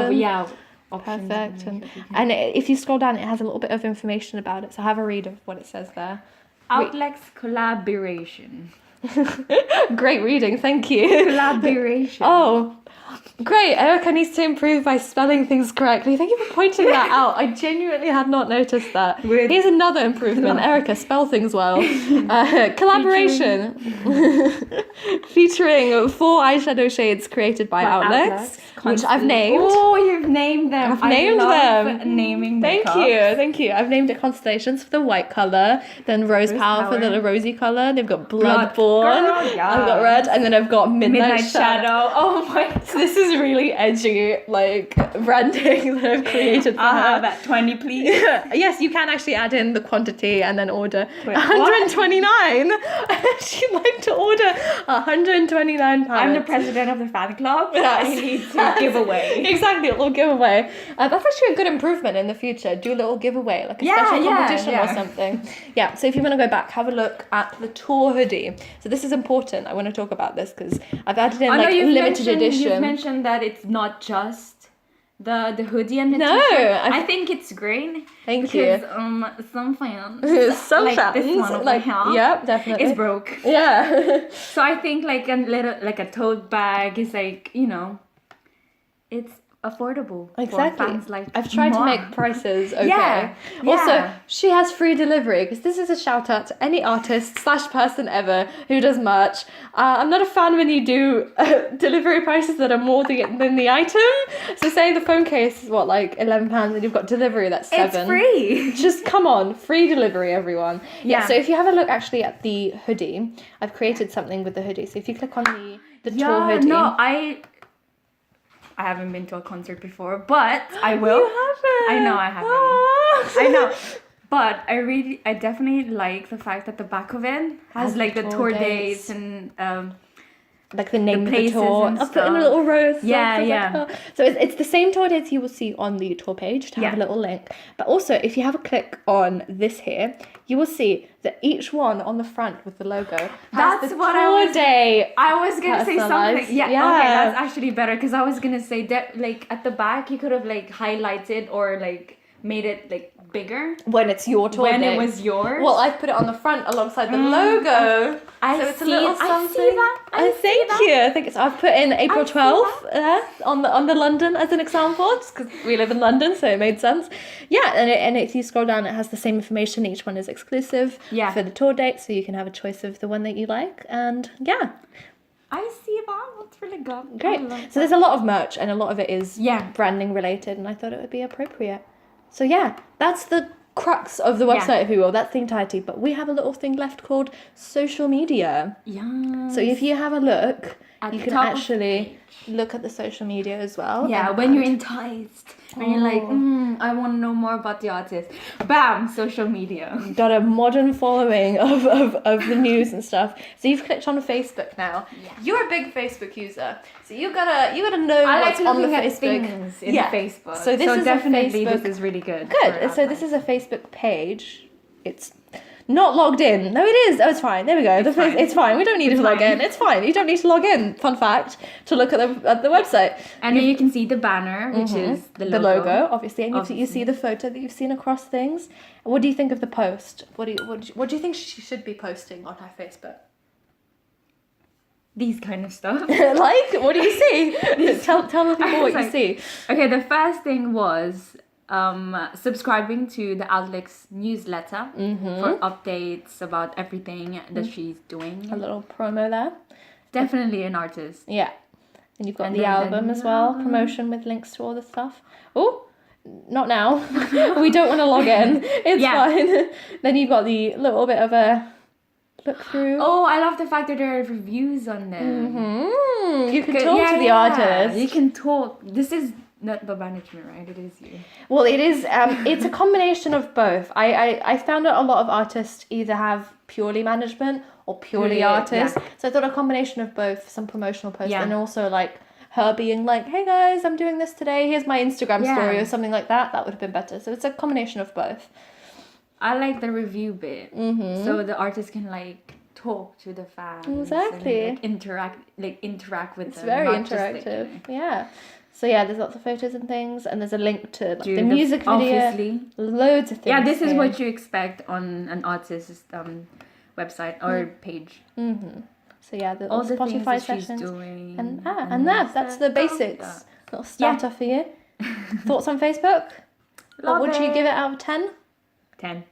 options Perfect, and and if you scroll down, it has a little bit of information about it. So have a read of what it says there. Outlex collaboration. Great reading, thank you. Collaboration. Oh, great. Erica needs to improve by spelling things correctly. Thank you for pointing that out. I genuinely had not noticed that. With- Here's another improvement. Erica, spell things well. Collaboration. Featuring 4 eyeshadow shades created by Outlex, which I've named. Oh, you've named them. I've named them. Naming Thank makeup. you. I've named it Constellations for the white colour, then Rose Power for Power. the rosy colour. They've got Blood. Bloodborne. Girl, I've got yes. red, and then I've got Midnight Shadow. Oh my god. So this is really edgy, like branding that I've created for I'll her. have that 20, please. Yes, you can actually add in the quantity and then order Wait, 129. She'd like to order 129 pounds. I'm the president of the fan club. Yes. I need to give away. Exactly, a little giveaway. That's actually a good improvement in the future. Do a little giveaway, like a Yeah, special yeah, competition or yeah. something. Yeah, so if you want to go back, have a look at the tour hoodie. So this is important. I want to talk about this because I've added in I know like you've limited mentioned, edition. You've mentioned that it's not just The hoodie and the No, t-shirt. I- I think it's great. Thank because, you. some fans, Some like fans, this one over like, here, yeah, definitely. is broke. Yeah. So I think like a little, like a tote bag is like, it's affordable Exactly. for fans like I've tried to moi. make prices okay. Yeah, Also, yeah. she has free delivery because this is a shout out to any artist / person ever who does merch. I'm not a fan when you do delivery prices that are more than the item. So say the phone case is what, like £11 and you've got delivery that's £7. It's free. Just come on, free delivery, everyone. Yeah. Yeah. So if you have a look actually at the hoodie, I've created something with the hoodie. So if you click on the tall hoodie. No, I haven't been to a concert before, but I will. You haven't. I know I haven't. Ah. I know. But I definitely like the fact that the back of it has Has like the the tour tour dates. dates and Like the name of the places tour. and I'll put in a stuff. little row. Of Yeah, stuff, yeah. like, oh. So it's the same tour dates you will see on the tour page to have a Yeah. little link. But also, if you have a click on this here, you will see that each one on the front with the logo has That's the what I tour was- day. I was gonna say Personalized. something. Yeah, Yeah. okay, that's actually better because I was gonna say that like at the back you could have like highlighted or like made it like bigger When it's your tour when day. it was yours. Well, I've put it on the front alongside the logo. I So it's a see- little I see something. that. I see thank that. you. I think it's. I've put in April I see 12th on the London as an example, just because we live in London, so it made sense. Yeah, and if you scroll down, it has the same information. Each one is exclusive Yeah. for the tour date, so you can have a choice of the one that you like. And yeah, I see that. That's really good. great. I love So there's a lot of merch, and a lot of it is Yeah. branding related, and I thought it would be appropriate. So yeah, that's the crux of the Yeah. website, if you will. That's the entirety. But we have a little thing left called social media. Yeah. So if you have a look, At you the can top of the actually look at the social media as well. Yeah, and- when you're enticed, when you're like, Oh. I want to know more about the artist. Bam, social media. got a modern following of the news and stuff. So you've clicked on Facebook now. Yeah. You're a big Facebook user, so you gotta know I like what's on the looking at Facebook. things in Yeah. Facebook. So this is a definitely Facebook- this is really good. Good. for So that, this like- is a Facebook page. It's not logged in. No, it is. Oh, it's fine. There we go. fine. It's fine. We don't need to log fine. in. It's fine. You don't need to log in. Fun fact to look at the website. And then you can see the banner, which is the logo. The logo, obviously, and you Obviously. see the photo that you've seen across things. What do you think of the post? What do you think she should be posting on her Facebook? These kind of stuff. Like, what do you see? tell the people what you Like- see. Okay, the first thing was subscribing to the Alex newsletter for updates about everything that she's doing. A little promo there. Definitely an artist. Yeah. And you've got And the then the album as new well, album. promotion with links to all the stuff. Oh, not now. We don't want to log in. It's Yeah. fine. Then you've got the little bit of a look through. Oh, I love the fact that there are reviews on them. You can Good- talk yeah, to the yeah. artist. You can talk. This is not the management, right? It is you. Well, it is. It's a combination of both. I found out a lot of artists either have purely management or purely Purely, artists. yeah. So I thought a combination of both, some promotional posts, Yeah. and also like her being like, "Hey guys, I'm doing this today. Here's my Instagram Yeah. story," or something like that. That would have been better. So it's a combination of both. I like the review bit, so the artist can like talk to the fans. Exactly. And, like, interact with It's them. very not just, like, interactive. Yeah. So yeah, there's lots of photos and things, and there's a link to like, do the music video. Obviously. Loads of things. Yeah, this is here. what you expect on an artist's website or page. So yeah, the All the things Spotify that she's sessions. doing. And that's the basics. Little starter for you. Thoughts on Facebook? What would you give it out of 10? 10.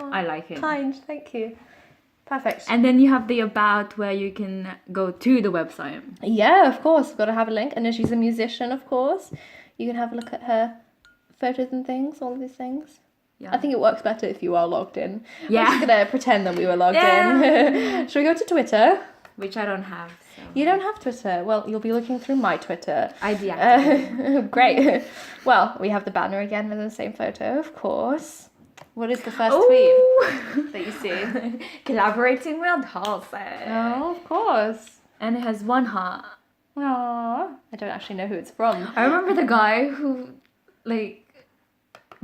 I like it. Kind, thank you. Perfect. And then you have the about where you can go to the website. Yeah, of course. We've got to have a link. And if she's a musician, of course, you can have a look at her photos and things, all of these things. Yeah. I think it works better if you are logged in. Yeah. I'm just going to pretend that we were logged in. Should we go to Twitter? Which I don't have. So. You don't have Twitter. Well, you'll be looking through my Twitter. I deactivated. Great. Well, we have the banner again with the same photo, of course. What is the first Ooh. tweet that you see? Collaborating with Halsey. Oh, of course. And it has one heart. Aww. I don't actually know who it's from. I remember the guy who, like,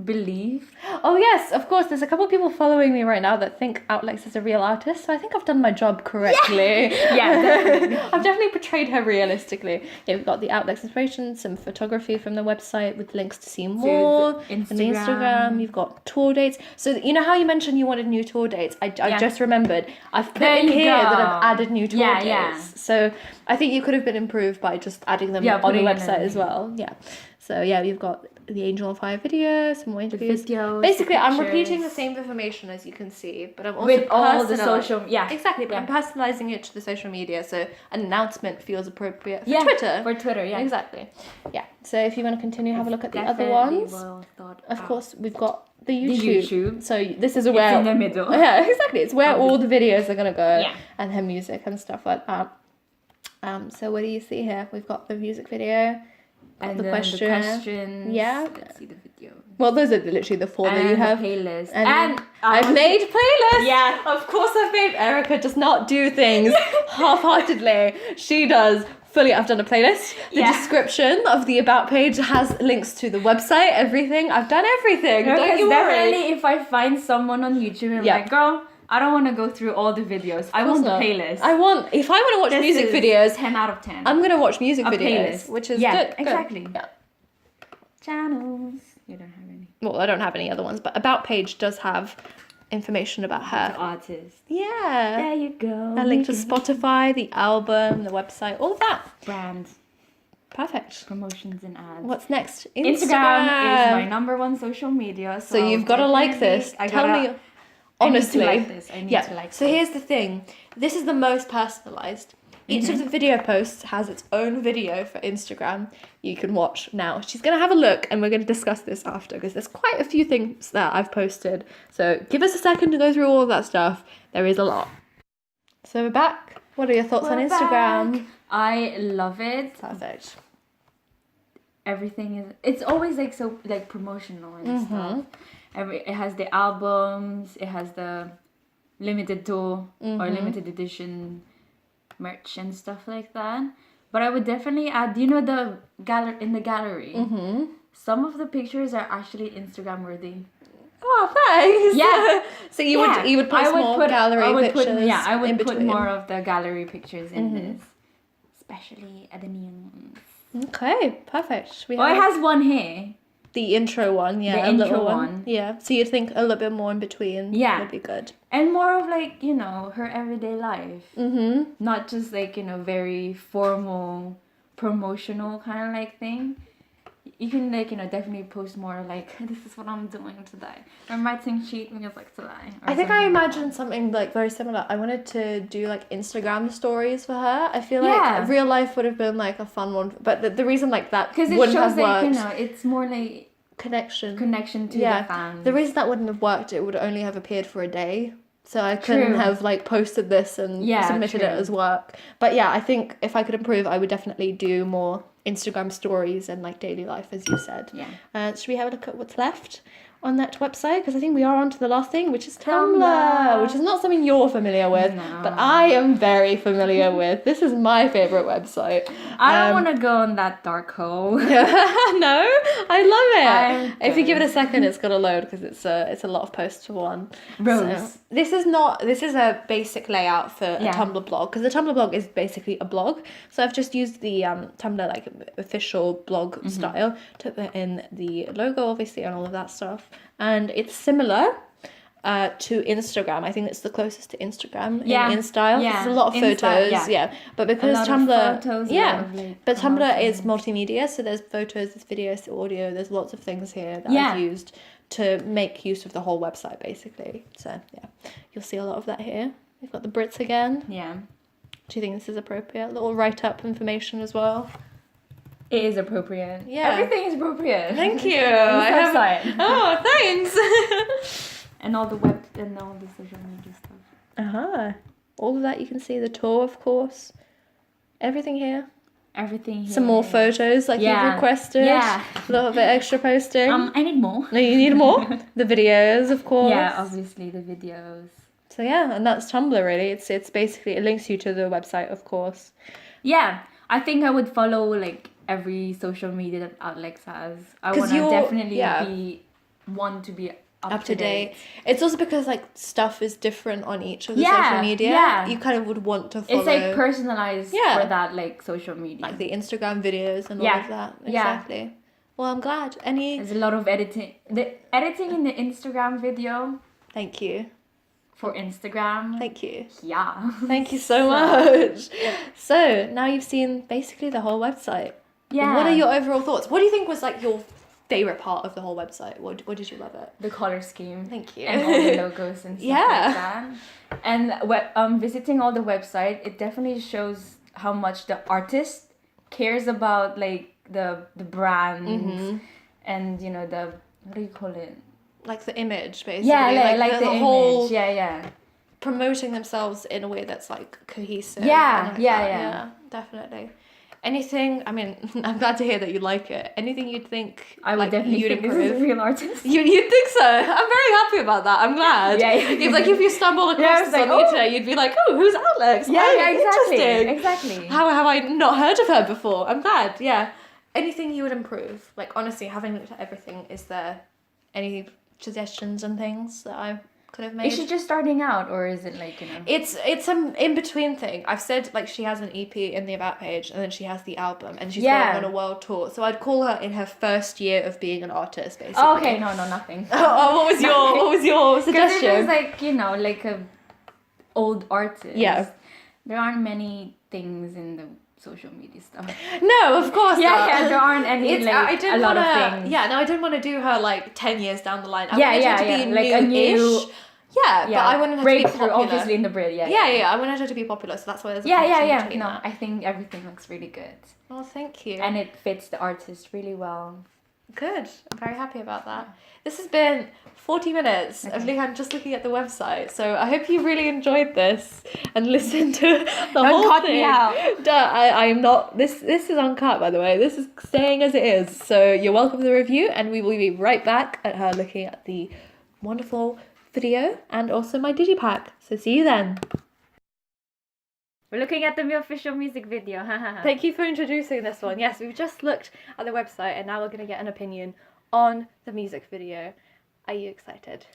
believe. Oh yes, of course. There's a couple of people following me right now that think Outlex is a real artist, so I think I've done my job correctly. Yeah, definitely. I've definitely portrayed her realistically. Yeah, we've got the Outlex inspiration, some photography from the website with links to see more, and the Instagram. You've got tour dates. So you know how you mentioned you wanted new tour dates? I just remembered. I've put in here that I've added new tour dates. Yeah. So I think you could have been improved by just adding them on the website as well. Yeah. So yeah, you've got the Angel on Fire video, some more interviews. Basically, I'm repeating the same information as you can see, but I'm also with all the social, exactly. But I'm personalizing it to the social media, so an announcement feels appropriate for Twitter. For Twitter, yeah, exactly. Yeah. So if you want to continue, have a look at the other ones. Of course, we've got the YouTube. So this is where in the middle. Yeah, exactly. It's where all the videos are gonna go, and her music and stuff like that. So what do you see here? We've got the music video. And the questions. Yeah. Let's see the video. Well, those are literally the four that you have. Playlist. And I've made playlists. Yeah. Of course I've made. Erica does not do things half-heartedly. She does fully. I've done a playlist. The description of the about page has links to the website, everything. I've done everything. Don't you worry. Definitely if I find someone on YouTube and I'm like, girl, I don't want to go through all the videos. I want the playlist. If I want to watch music videos, 10 out of 10. I'm going to watch music videos, playlist. Which is good. Exactly. Yeah. Channels. You don't have any. Well, I don't have any other ones, but About Page does have information about her. The artist. Yeah. There you go. A link to Spotify, the album, the website, all of that. Brands. Perfect. Promotions and ads. What's next? Instagram is my number 1 social media. So you've got to like this. Tell me. Honestly, I need to like this. I need to like so this. Here's the thing. This is the most personalized. Each of the video posts has its own video for Instagram you can watch now. She's going to have a look and we're going to discuss this after because there's quite a few things that I've posted. So give us a second to go through all of that stuff. There is a lot. So we're back. What are your thoughts on Instagram? Back. I love it. Perfect. Everything is, it's always like so like promotional and stuff. It has the albums, it has the limited tour or limited edition merch and stuff like that. But I would definitely add, the gallery. Some of the pictures are actually Instagram worthy. Oh, thanks. Yeah. So you would post more gallery pictures. I would put more of the gallery pictures in this, especially at the neons. Okay, perfect. It has one here. The intro one, The intro one. Yeah. So you'd think a little bit more in between would be good. And more of like, her everyday life. Not just like, very formal, promotional kind of like thing. You can like, definitely post more like, this is what I'm doing today. I'm writing sheet music like today. I think I imagined something like very similar. I wanted to do like Instagram stories for her. I feel like real life would have been like a fun one. But the reason like that wouldn't have worked. Like, it's more like connection to the fans. The reason that wouldn't have worked, it would only have appeared for a day. So I couldn't have like posted this and submitted it as work. But yeah, I think if I could improve, I would definitely do more Instagram stories and like daily life, as you said. Yeah. Should we have a look at what's left on that website? Because I think we are on to the last thing, which is Tumblr, which is not something you're familiar with, but I am very familiar with. This is my favorite website. I don't want to go on that dark hole. No, I love it. If you give it a second, it's gonna load because it's a lot of posts for one. Rose. So, this is a basic layout for a Tumblr blog because the Tumblr blog is basically a blog. So I've just used the Tumblr like official blog style to put in the logo, obviously, and all of that stuff. And it's similar to Instagram. I think it's the closest to Instagram in style. There's a lot of photos, but because Tumblr, but Tumblr is multimedia, so there's photos, there's videos, there's audio, there's lots of things here that I've used to make use of the whole website, basically. So you'll see a lot of that here. We've got the Brits again. Yeah. Do you think this is appropriate? A little write-up information as well. It is appropriate. Yeah. Everything is appropriate. Thank you. Oh, thanks. And all the web and all the social media stuff. All of that you can see. The tour, of course. Everything here. Everything here. Some more photos like you've requested. Yeah. A little bit extra posting. I need more. No, you need more. The videos, of course. Yeah, obviously the videos. So and that's Tumblr really. It's basically, it links you to the website, of course. Yeah. I think I would follow like every social media that Outlex has. I want to definitely be want to be up to date. It's also because like stuff is different on each of the Yeah, social media. yeah. You kind of would want to follow. It's like personalized Yeah. for that like social media. like the Instagram videos and all Yeah, of that. yeah. Exactly. Well, I'm glad. There's a lot of editing. The editing in the Instagram video Thank you. for Instagram. Thank you. Yeah. Thank you so much. So now you've seen basically the whole website. Yeah. What are your overall thoughts? What do you think was like your favorite part of the whole website? What did you love it? The color scheme. Thank you. And all the logos and stuff like that. And visiting all the website, it definitely shows how much the artist cares about like the brands and you know the, what do you call it? Like the image, basically. Yeah, like the image. whole Yeah. promoting themselves in a way that's like cohesive. Yeah, and like yeah, that. yeah. Yeah, definitely. Anything, I mean, I'm glad to hear that you like it. Anything you'd think I would like, definitely you'd think this is a improve? real artist. You'd think so. I'm very happy about that. I'm glad. Yeah. If you stumble across Yeah, this like, on the oh. internet, you'd be like, oh, who's Alex? Yeah, Oh, exactly. interesting. Exactly. How have I not heard of her before? I'm glad. Yeah. Anything you would improve? Like honestly, having looked at everything, is there any suggestions and things that I could have made? Is she just starting out, or is it like, you know? It's an in-between thing. I've said like she has an EP in the About page and then she has the album and she's Yeah. going on a world tour. So I'd call her in her first year of being an artist, basically. Oh, okay, no, nothing. What was your Because suggestion? if it's like, you know, like a old artist. Yeah. There aren't many things in the social media stuff. No, of course not. Yeah, there aren't any It's, like I a didn't lot wanna, of things. Yeah, no, I didn't want to do her like 10 years down the line. I Yeah, wanted yeah, her to yeah, be like a new-ish. new- Yeah, but I wanted her to be breakthrough, popular. obviously in the Brit. Yeah. Yeah, I wanted her to be popular, so that's why there's a Yeah, connection yeah. between No, that. I think everything looks really good, Well, thank you. and it fits the artist really well. Good. I'm very happy about that. This has been 40 minutes of Luhan just looking at the website. So I hope you really enjoyed this and listened to the whole cut thing. me out. I'm not. This is uncut, by the way. This is staying as it is. So you're welcome to the review, and we will be right back at her looking at the wonderful video and also my digipack. So see you then. We're looking at the official music video. Thank you for introducing this one. Yes, we've just looked at the website and now we're going to get an opinion on the music video. Are you excited?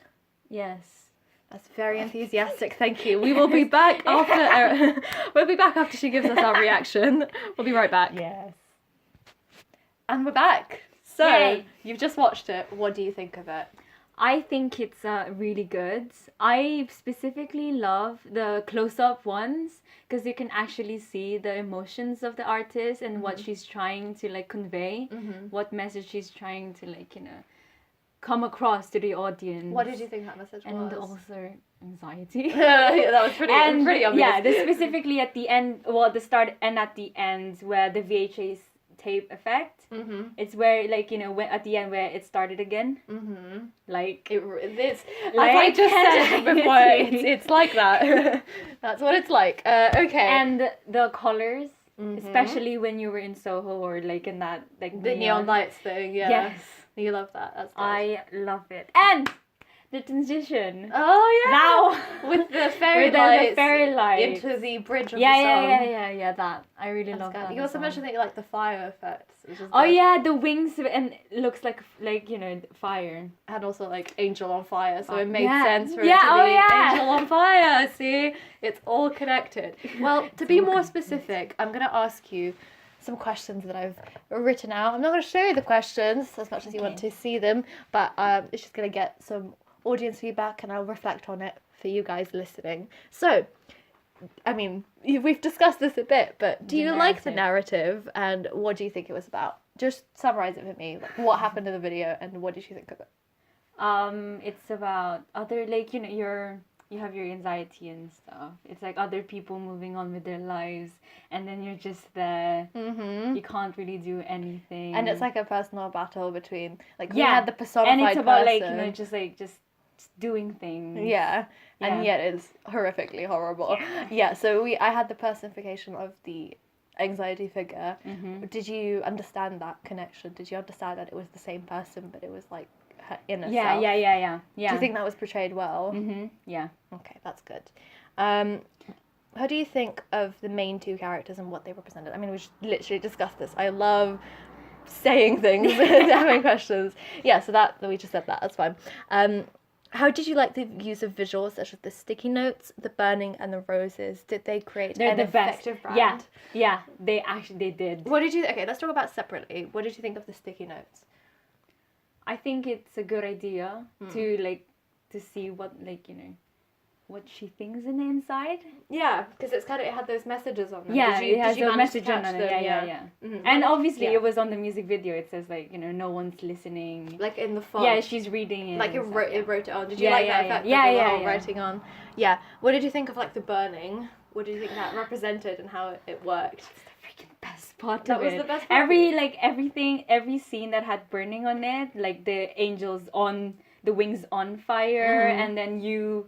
Yes. That's very enthusiastic. Thank you. We will be back after. We'll be back after she gives us our reaction. We'll be right back. Yes. And we're back. So Yay. you've just watched it. What do you think of it? I think it's really good. I specifically love the close-up ones because you can actually see the emotions of the artist and what she's trying to like convey, what message she's trying to like, you know, come across to the audience. What did you think that message And was? also anxiety. Yeah, that was pretty obvious. Yeah, specifically at the end, well, the start and at the end where the VHS tape effect. It's where like, you know, when at the end where it started again. Like It's like as I just said before, anxiety. it's like that. That's what it's like. Okay. And the colors, especially when you were in Soho or like in that like the neon lights thing, yeah. Yes, You love that. That's good. I love it. And the transition. Oh yeah. Now with the fairy with the lights fairy lights into the bridge of yeah, the song. yeah. That I really That's love good. that. You also as mentioned well. that you like the fire effects, which is Oh good. yeah, the wings and it looks like you know fire. And also like Angel on Fire, so it made Yeah. sense for Yeah, it to oh, be yeah. Angel on Fire. See, it's all connected. Well, to be more specific, I'm gonna ask you some questions that I've written out. I'm not gonna show you the questions as much as you want to see them, but it's just gonna get some audience feedback, and I'll reflect on it for you guys listening. So, I mean, we've discussed this a bit, but do The you like the narrative, and what do you think it was about? Just summarize it for me. Like, what happened in the video, and what did you think of it? It's about other like you know you have your anxiety and stuff. It's like other people moving on with their lives, and then you're just there. You can't really do anything. And it's like a personal battle between we Yeah, had the personified and it's about person. like you know just doing things. Yeah. Yeah. And yet it's horrifically horrible. Yeah, so I had the personification of the anxiety figure. Did you understand that connection? Did you understand that it was the same person, but it was like her inner self? Yeah. Do you think that was portrayed well? Yeah. Okay, that's good. How do you think of the main two characters and what they represented? I mean, we literally discussed this. I love saying things, having questions. Yeah, so that we just said that. That's fine. How did you like the use of visuals such as the sticky notes, the burning, and the roses? Did they create They're an the effective best. brand? Yeah, they did. What did you? Okay, let's talk about separately. What did you think of the sticky notes? I think it's a good idea to see what what she thinks in the inside. Yeah, because it had those messages on them. Yeah, it has a message on them? it. Yeah. Mm-hmm. And obviously it was on the music video. It says no one's listening. Like in the font. Yeah, she's reading it. Like it wrote it on. Did you like that effect? Yeah. Writing on. Yeah. What did you think of the burning? What did you think that represented and how it worked? That's the freaking best part That of was it. the best part. Every scene that had burning on it, like the angels on the wings on fire, and then you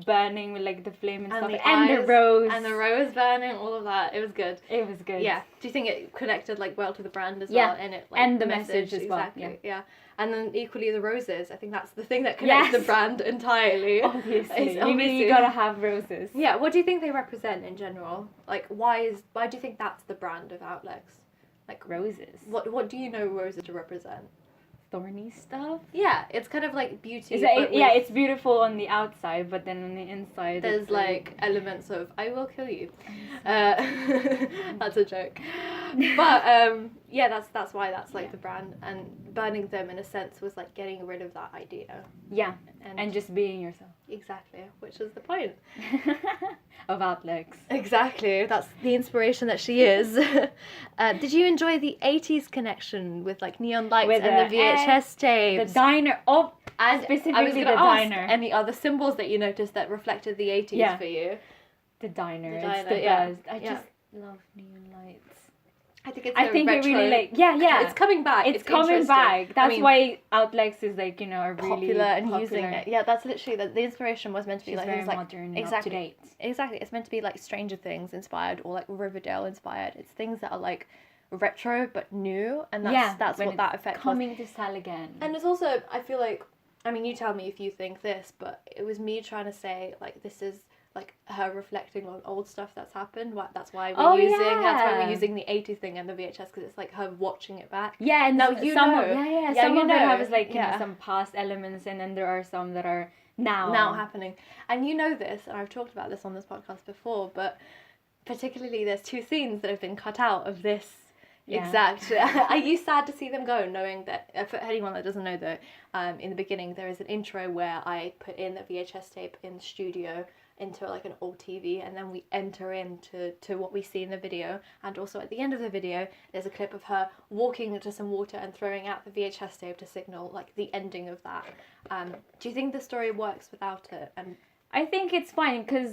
burning with the flame and stuff, and the rose burning, all of that. It was good. It was good. Yeah. Do you think it connected well to the brand as Yeah. well? And it and the message as exactly. well. Yeah. And then equally the roses. I think that's the thing that connects the brand entirely. Obviously, you gotta have roses. Yeah. What do you think they represent in general? Why do you think that's the brand of Outlex? Roses. What do you know roses to represent? Thorny stuff. Yeah, it's kind of like beauty. It's beautiful on the outside, but then on the inside there's elements of I will kill you. That's a joke. But that's why that's the brand, and burning them in a sense was getting rid of that idea. Yeah, and just being yourself. Exactly, which is the point of Outlex. Exactly, that's the inspiration that she is. Did you enjoy the 80s connection with neon lights with and the VHS tapes? The diner, and specifically I was the ask diner. Any other symbols that you noticed that reflected the 80s for you? The diner, the it's diner, the best. I just love neon lights. I think it's I think retro. it really It's coming back. It's coming back. That's why Outlex is are really popular and using it. Yeah, that's literally the inspiration was meant to be very modern and up to date. Exactly. It's meant to be Stranger Things inspired or Riverdale inspired. It's things that are retro but new, and that's what that effect coming was. to style again. And it's also, I feel you tell me if you think this, but it was me trying to say this is her reflecting on old stuff that's happened. That's why we're using the 80s thing and the VHS, because it's her watching it back. Yeah, and now some of them have some past elements, and then there are some that are now happening. And you know this, and I've talked about this on this podcast before, but particularly there's two scenes that have been cut out of this. Exact. Are you sad to see them go, knowing that, for anyone that doesn't know though, in the beginning there is an intro where I put in the VHS tape in the studio into an old TV, and then we enter into what we see in the video, and also at the end of the video there's a clip of her walking into some water and throwing out the VHS tape to signal the ending of that. Do you think the story works without it? And I think it's fine, because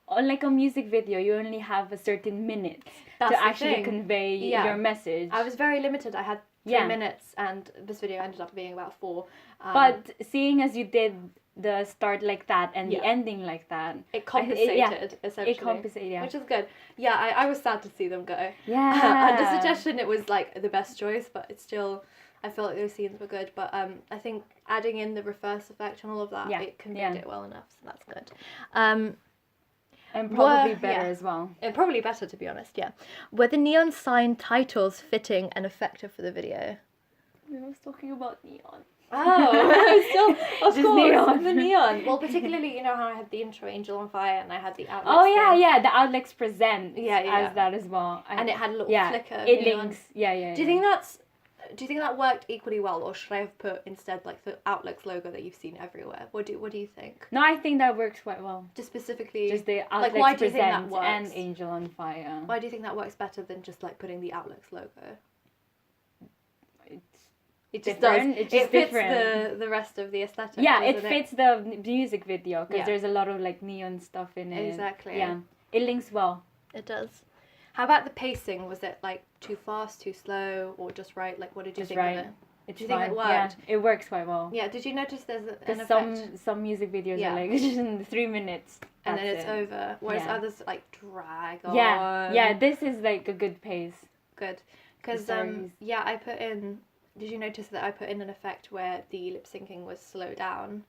on a music video you only have a certain minute to actually convey your message. I was very limited. I had 3 minutes, and this video ended up being about 4. But seeing as you did the start like that and the ending like that, it compensated essentially. It compensated, which is good. Yeah, I was sad to see them go. Yeah. Under suggestion, it was the best choice, but it's still, I feel those scenes were good. But I think adding in the reverse effect and all of that, it conveyed it well enough, so that's good. And probably better as well. And probably better, to be honest, yeah. Were the neon sign titles fitting and effective for the video? I was talking about neon. Oh, still, of Just course, neon. the neon. Well, particularly, you know how I had the intro Angel on Fire, and I had the Outlex thing. The Outlex present as that as well. And it had a little flicker. It links. Yeah. Do you think that worked equally well, or should I have put instead the Outlex logo that you've seen everywhere? What do you think? No, I think that works quite well. Just specifically, just the Outlex why do you think present that works? and Angel on Fire. Why do you think that works better than just putting the Outlex logo? It just different. does. It's just it fits different. the rest of the aesthetic. Yeah, it fits the music video, because there's a lot of neon stuff in it. Exactly. Yeah, it links well. It does. How about the pacing? Was it too fast, too slow, or just right? What did you think of it? Did you think it worked? Yeah, it works quite well. Yeah. Did you notice there's an effect? Some music videos are in 3 minutes. And then it's over. Whereas others drag on. Yeah. This is a good pace. Good. Because I put in. Did you notice that I put in an effect where the lip syncing was slowed down?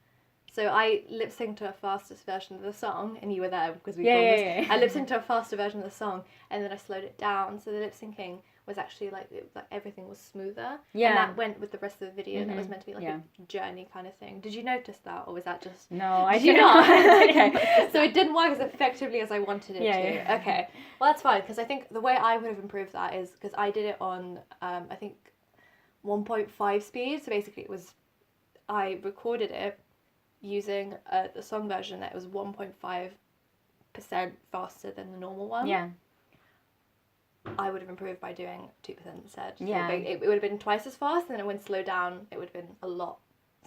So I lip synced to a fastest version of the song, and you were there because we filmed this. I lip synced to a faster version of the song, and then I slowed it down, so the lip syncing was actually like everything was smoother. Yeah. And that went with the rest of the video. That was Mhm. meant to be like Yeah. a journey kind of thing. Did you notice that, or was that just? No, I Did you did not? not. Okay. So it didn't work as effectively as I wanted it Yeah, to. yeah. Okay. Well, that's fine, because I think the way I would have improved that is because I did it on I think 1.5 speed. So basically, I recorded it using the song version that was 1.5% faster than the normal one. Yeah. I would have improved by doing 2% instead. So Yeah. it would have been twice as fast, and then when it slowed down, it would have been a lot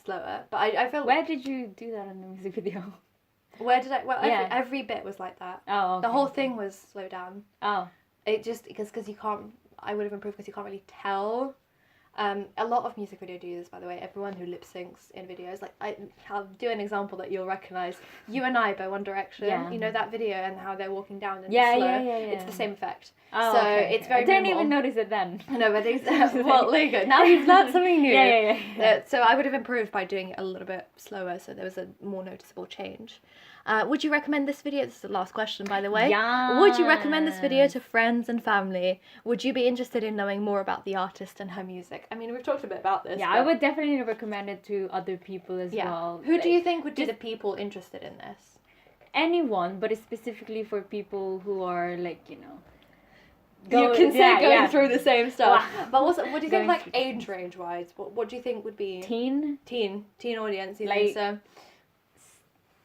slower. But I feel... Where did you do that in the music video? Where did I... Well, Yeah. every bit was like that. Oh, okay. The whole thing was slowed down. Oh. It just... Because you can't... I would have improved because you can't really tell. A lot of music video do this, by the way. Everyone who lip syncs in videos, like I'll do an example that you'll recognize. You and I by One Direction. Yeah. You know that video and how they're walking down and Yeah, slow. yeah. It's the same effect. Oh, So okay, it's okay. very I didn't minimal. even notice it then. No, but it's well, there you go. Now you've learned something new. Yeah. So I would have improved by doing it a little bit slower, so there was a more noticeable change. Would you recommend this video? This is the last question, by the way. Yeah. Would you recommend this video to friends and family? Would you be interested in knowing more about the artist and her music? I mean, we've talked a bit about this. Yeah, I would definitely recommend it to other people as well. Who do Like, you think would be the people interested in this? anyone, but it's specifically for people who are like, you know, You can say going through the same stuff. Wow. But also, what do you think, Going like, through- age range wise? What do you think would be teen, teen audience? You Like- think so?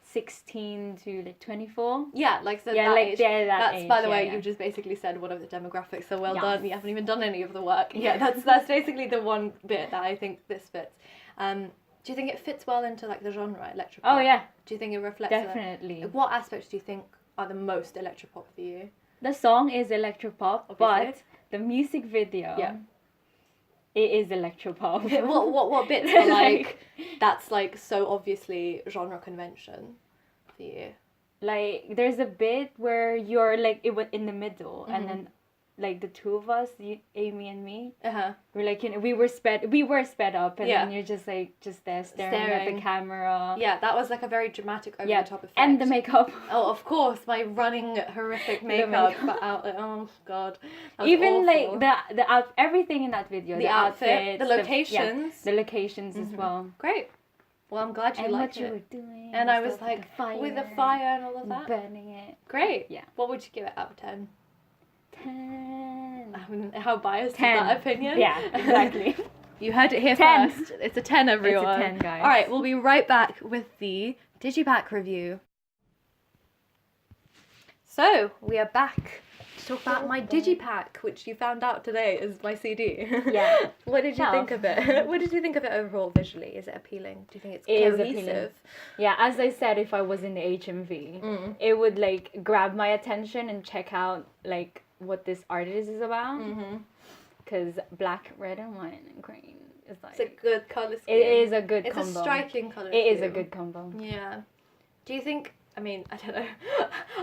16 to like 24. Yeah, like so. Yeah, that like, age. yeah, that That's age, by the yeah, way, yeah. you've just basically said one of the demographics. So well Yeah. done. You haven't even done any of the work. Yeah, that's basically the one bit that I think this fits. Do you think it fits well into like the genre electropop? Oh yeah, Do you think it reflects? definitely. What aspects do you think are the most electropop for you? The song is electropop, Obviously. but the music video, Yeah. it is electropop. what bits are like that's like so obviously genre convention for you? Like there's a bit where you're like it was in the middle, Mm-hmm. and then like the two of us, Amy and me, Uh-huh. we're like, you know, we were sped up, and Yeah. then you're just there staring at Staring. the camera. Yeah, that was like a very dramatic over Yeah, the top effect. and the makeup. Oh, of course, my running horrific makeup. makeup. Oh god. That was Even awful. like the everything in that video, The outfit, outfits, the locations. the locations as well, Great. Well, I'm glad you and liked what you it. were doing, And I was stuff like, with the fire and all of and that. burning it. Great. Yeah. What would you give it out of 10? 10. How biased 10. is that opinion? Yeah, exactly. You heard it here 10. first. It's a 10, everyone. 10, guys. All right, we'll be right back with the Digipack review. So, we are back to talk about my Digipack, which you found out today is my CD. Yeah. What did you Shelf. think of it? What did you think of it overall visually? Is it appealing? Do you think it's It is cohesive? appealing. Yeah, as I said, if I was in the HMV, it would like grab my attention and check out like what this artist is about. Because black, red, and white and green is like It's a good colour scheme. it is a good It's combo. a striking colour It is a scheme. good combo. Yeah. Do you think, I mean, I don't know.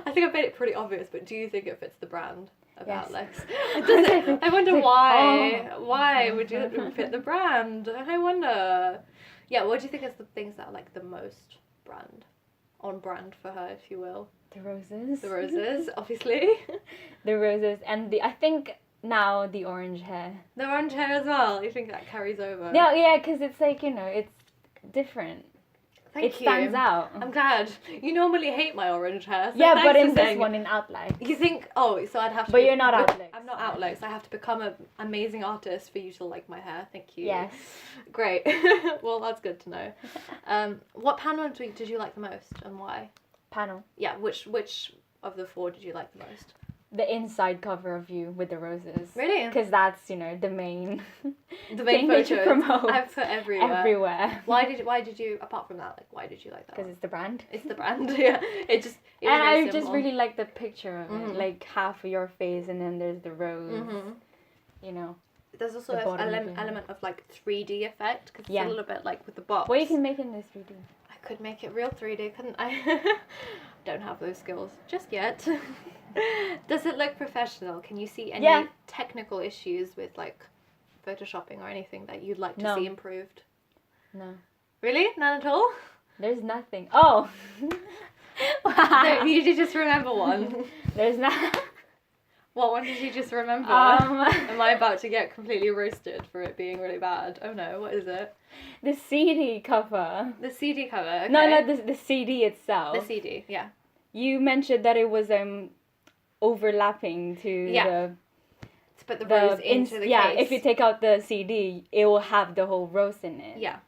I think I've made it pretty obvious, but do you think it fits the brand of Yes. Outlets? Does it? I wonder why. Oh. Why would you fit the brand? I wonder. Yeah, what do you think is the things that are like the most on brand for her, if you will? The roses. The roses, obviously. The roses and I think now the orange hair. The orange hair as well. You think that carries over? Yeah, because it's like, you know, it's different. Thank It you. stands out. I'm glad. You normally hate my orange hair. So Yeah, thanks but for in this saying one in Outlight. You think, so I'd have to... But you're not Outlets. I'm not Outlets. I have to become an amazing artist for you to like my hair. Thank you. Yes. Great. Well, that's good to know. What panel did you like the most and why? Panel. Yeah, which of the 4 did you like the most? The inside cover of you with the roses. Really? Because that's, you know, the main The main thing that you photos. promote I've put everywhere. everywhere. Why did you, apart from that, like, why did you like that Because one? it's the brand. It's the brand, yeah. It was And very I just simple. really like the picture of it. Like half of your face and then there's the rose. You know. There's also the an bottom of your element of like 3D effect because Yeah. it's a little bit like with the box. Well, you can make it in this 3D. I could make it real 3D, couldn't I? Don't have those skills just yet. Does it look professional? Can you see any Yeah. technical issues with like photoshopping or anything that you'd like to No. see improved? No. Really? None at all? There's nothing. Oh! No, you did just remember one. There's not. What one did you just remember? Am I about to get completely roasted for it being really bad? Oh no, what is it? The CD cover. The CD cover, okay. No, not the CD itself. The CD, yeah. You mentioned that it was overlapping to to put the rose into the case. If you take out the CD, it will have the whole rose in it. Yeah.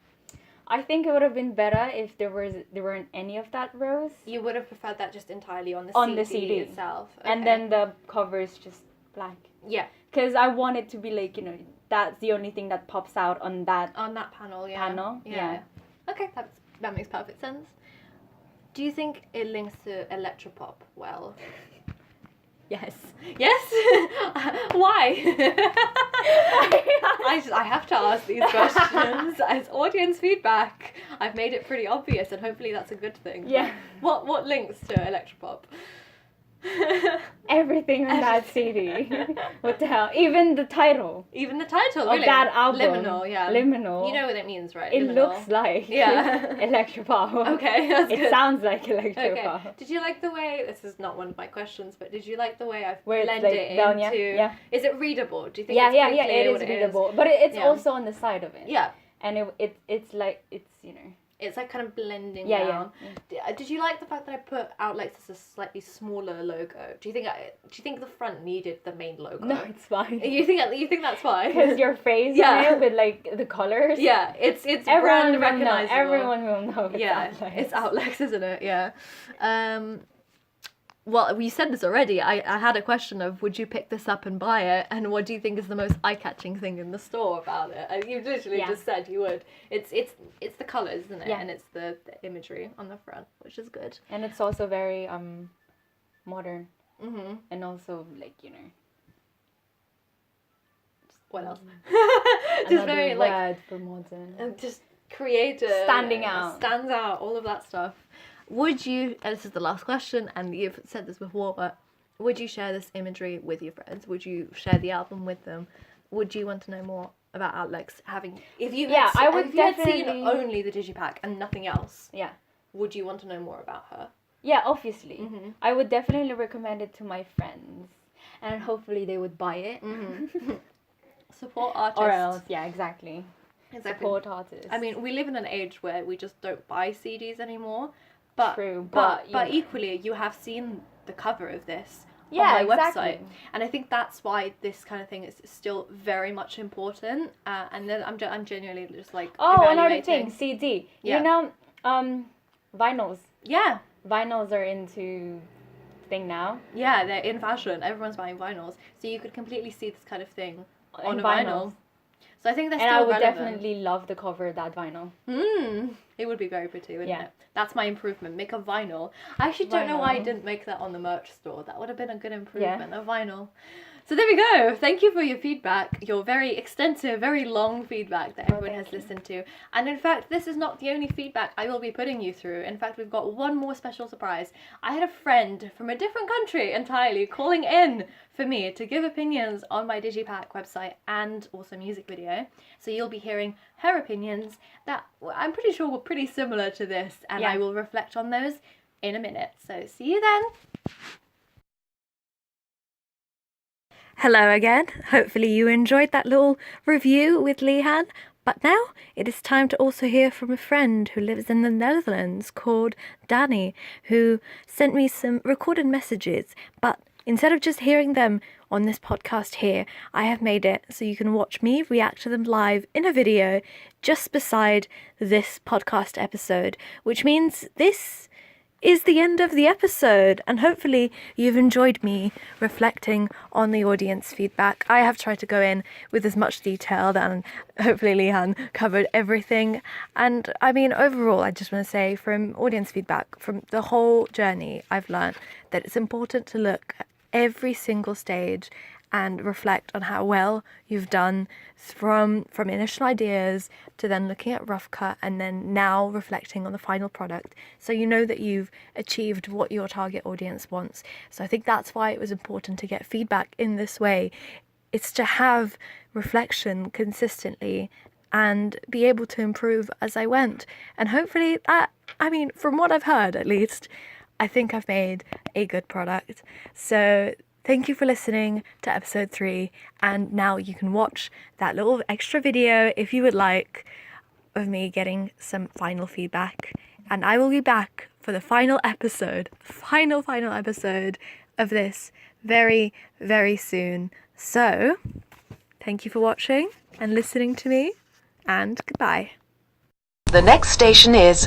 I think it would have been better if there weren't any of that rose. You would have preferred that just entirely on the CD itself. Okay. And then the cover is just black. Yeah. Because I want it to be like, that's the only thing that pops out on that panel, yeah. Yeah. Okay, that makes perfect sense. Do you think it links to electropop well? Yes. Yes? Why? I have to ask these questions as audience feedback. I've made it pretty obvious, and hopefully that's a good thing. Yeah. What links to electropop? Everything on that CD. What the hell? Even the title. Even the title, of that album. Liminal, yeah. Liminal. You know what it means, right? It Liminal. looks like electropop. Okay, that's good. It sounds like electropop. Okay. Did you like the way, this is not one of my questions, but did you like the way I've where blended it into... Yeah. Is it readable? Do you think it's pretty clear it is readable. But it's also on the side of it. Yeah. And it's like, it's like kind of blending Yeah. down. Did you like the fact that I put Outlets as a slightly smaller logo? Do you think the front needed the main logo? No, it's fine. You think that's fine? Because your face on it with like the colors. Yeah, it's everyone brand recognizable. Everyone will know. It's Outlets, isn't it? Yeah. Well, you said this already. I had a question of, would you pick this up and buy it? And what do you think is the most eye-catching thing in the store about it? And you literally just said you would. It's the colours, isn't it? Yeah. And it's the imagery on the front, which is good. And it's also very modern. Mm-hmm. And also like what else? Just very word for modern. Just creative. Standing out. Stands out. All of that stuff. Would you, and this is the last question, and you've said this before, but would you share this imagery with your friends? Would you share the album with them? Would you want to know more about Alex if you had seen only the Digipack and nothing else? Yeah. Would you want to know more about her? Yeah, obviously. Mm-hmm. I would definitely recommend it to my friends, and hopefully they would buy it. Mm-hmm. Support artists. Or else, yeah, exactly. Support artists. I mean, we live in an age where we just don't buy CDs anymore. But, True, but equally, you have seen the cover of this on my website, and I think that's why this kind of thing is still very much important. And then I'm genuinely just like another thing, CD. Yeah. Vinyls. Yeah, vinyls are into thing now. Yeah, they're in fashion. Everyone's buying vinyls, so you could completely see this kind of thing on a vinyl. So I think that's still relevant. And I would definitely love the cover of that vinyl. It would be very pretty, wouldn't it? That's my improvement. Make a vinyl. I actually don't know why I didn't make that on the merch store. That would have been a good improvement, a vinyl. So there we go. Thank you for your feedback, your very extensive, very long feedback that everyone has listened to. And in fact, this is not the only feedback I will be putting you through. In fact, we've got one more special surprise. I had a friend from a different country entirely calling in for me to give opinions on my Digipack website and also music video. So you'll be hearing her opinions that I'm pretty sure were pretty similar to this, and I will reflect on those in a minute. So see you then. Hello again. Hopefully you enjoyed that little review with Lehan. But now it is time to also hear from a friend who lives in the Netherlands called Danny, who sent me some recorded messages. But instead of just hearing them on this podcast here, I have made it so you can watch me react to them live in a video just beside this podcast episode, which means this is the end of the episode, and hopefully you've enjoyed me reflecting on the audience feedback. I have tried to go in with as much detail, and hopefully Lehan covered everything. And I mean, overall, I just want to say, from audience feedback, from the whole journey, I've learned that it's important to look at every single stage and reflect on how well you've done from initial ideas to then looking at rough cut and then now reflecting on the final product, so you know that you've achieved what your target audience wants. So I think that's why it was important to get feedback in this way. It's to have reflection consistently and be able to improve as I went. And hopefully that, I mean, from what I've heard at least, I think I've made a good product. So thank you for listening to episode 3. And now you can watch that little extra video if you would like of me getting some final feedback. And I will be back for the final episode, final episode of this very, very soon. So, thank you for watching and listening to me, and goodbye. The next station is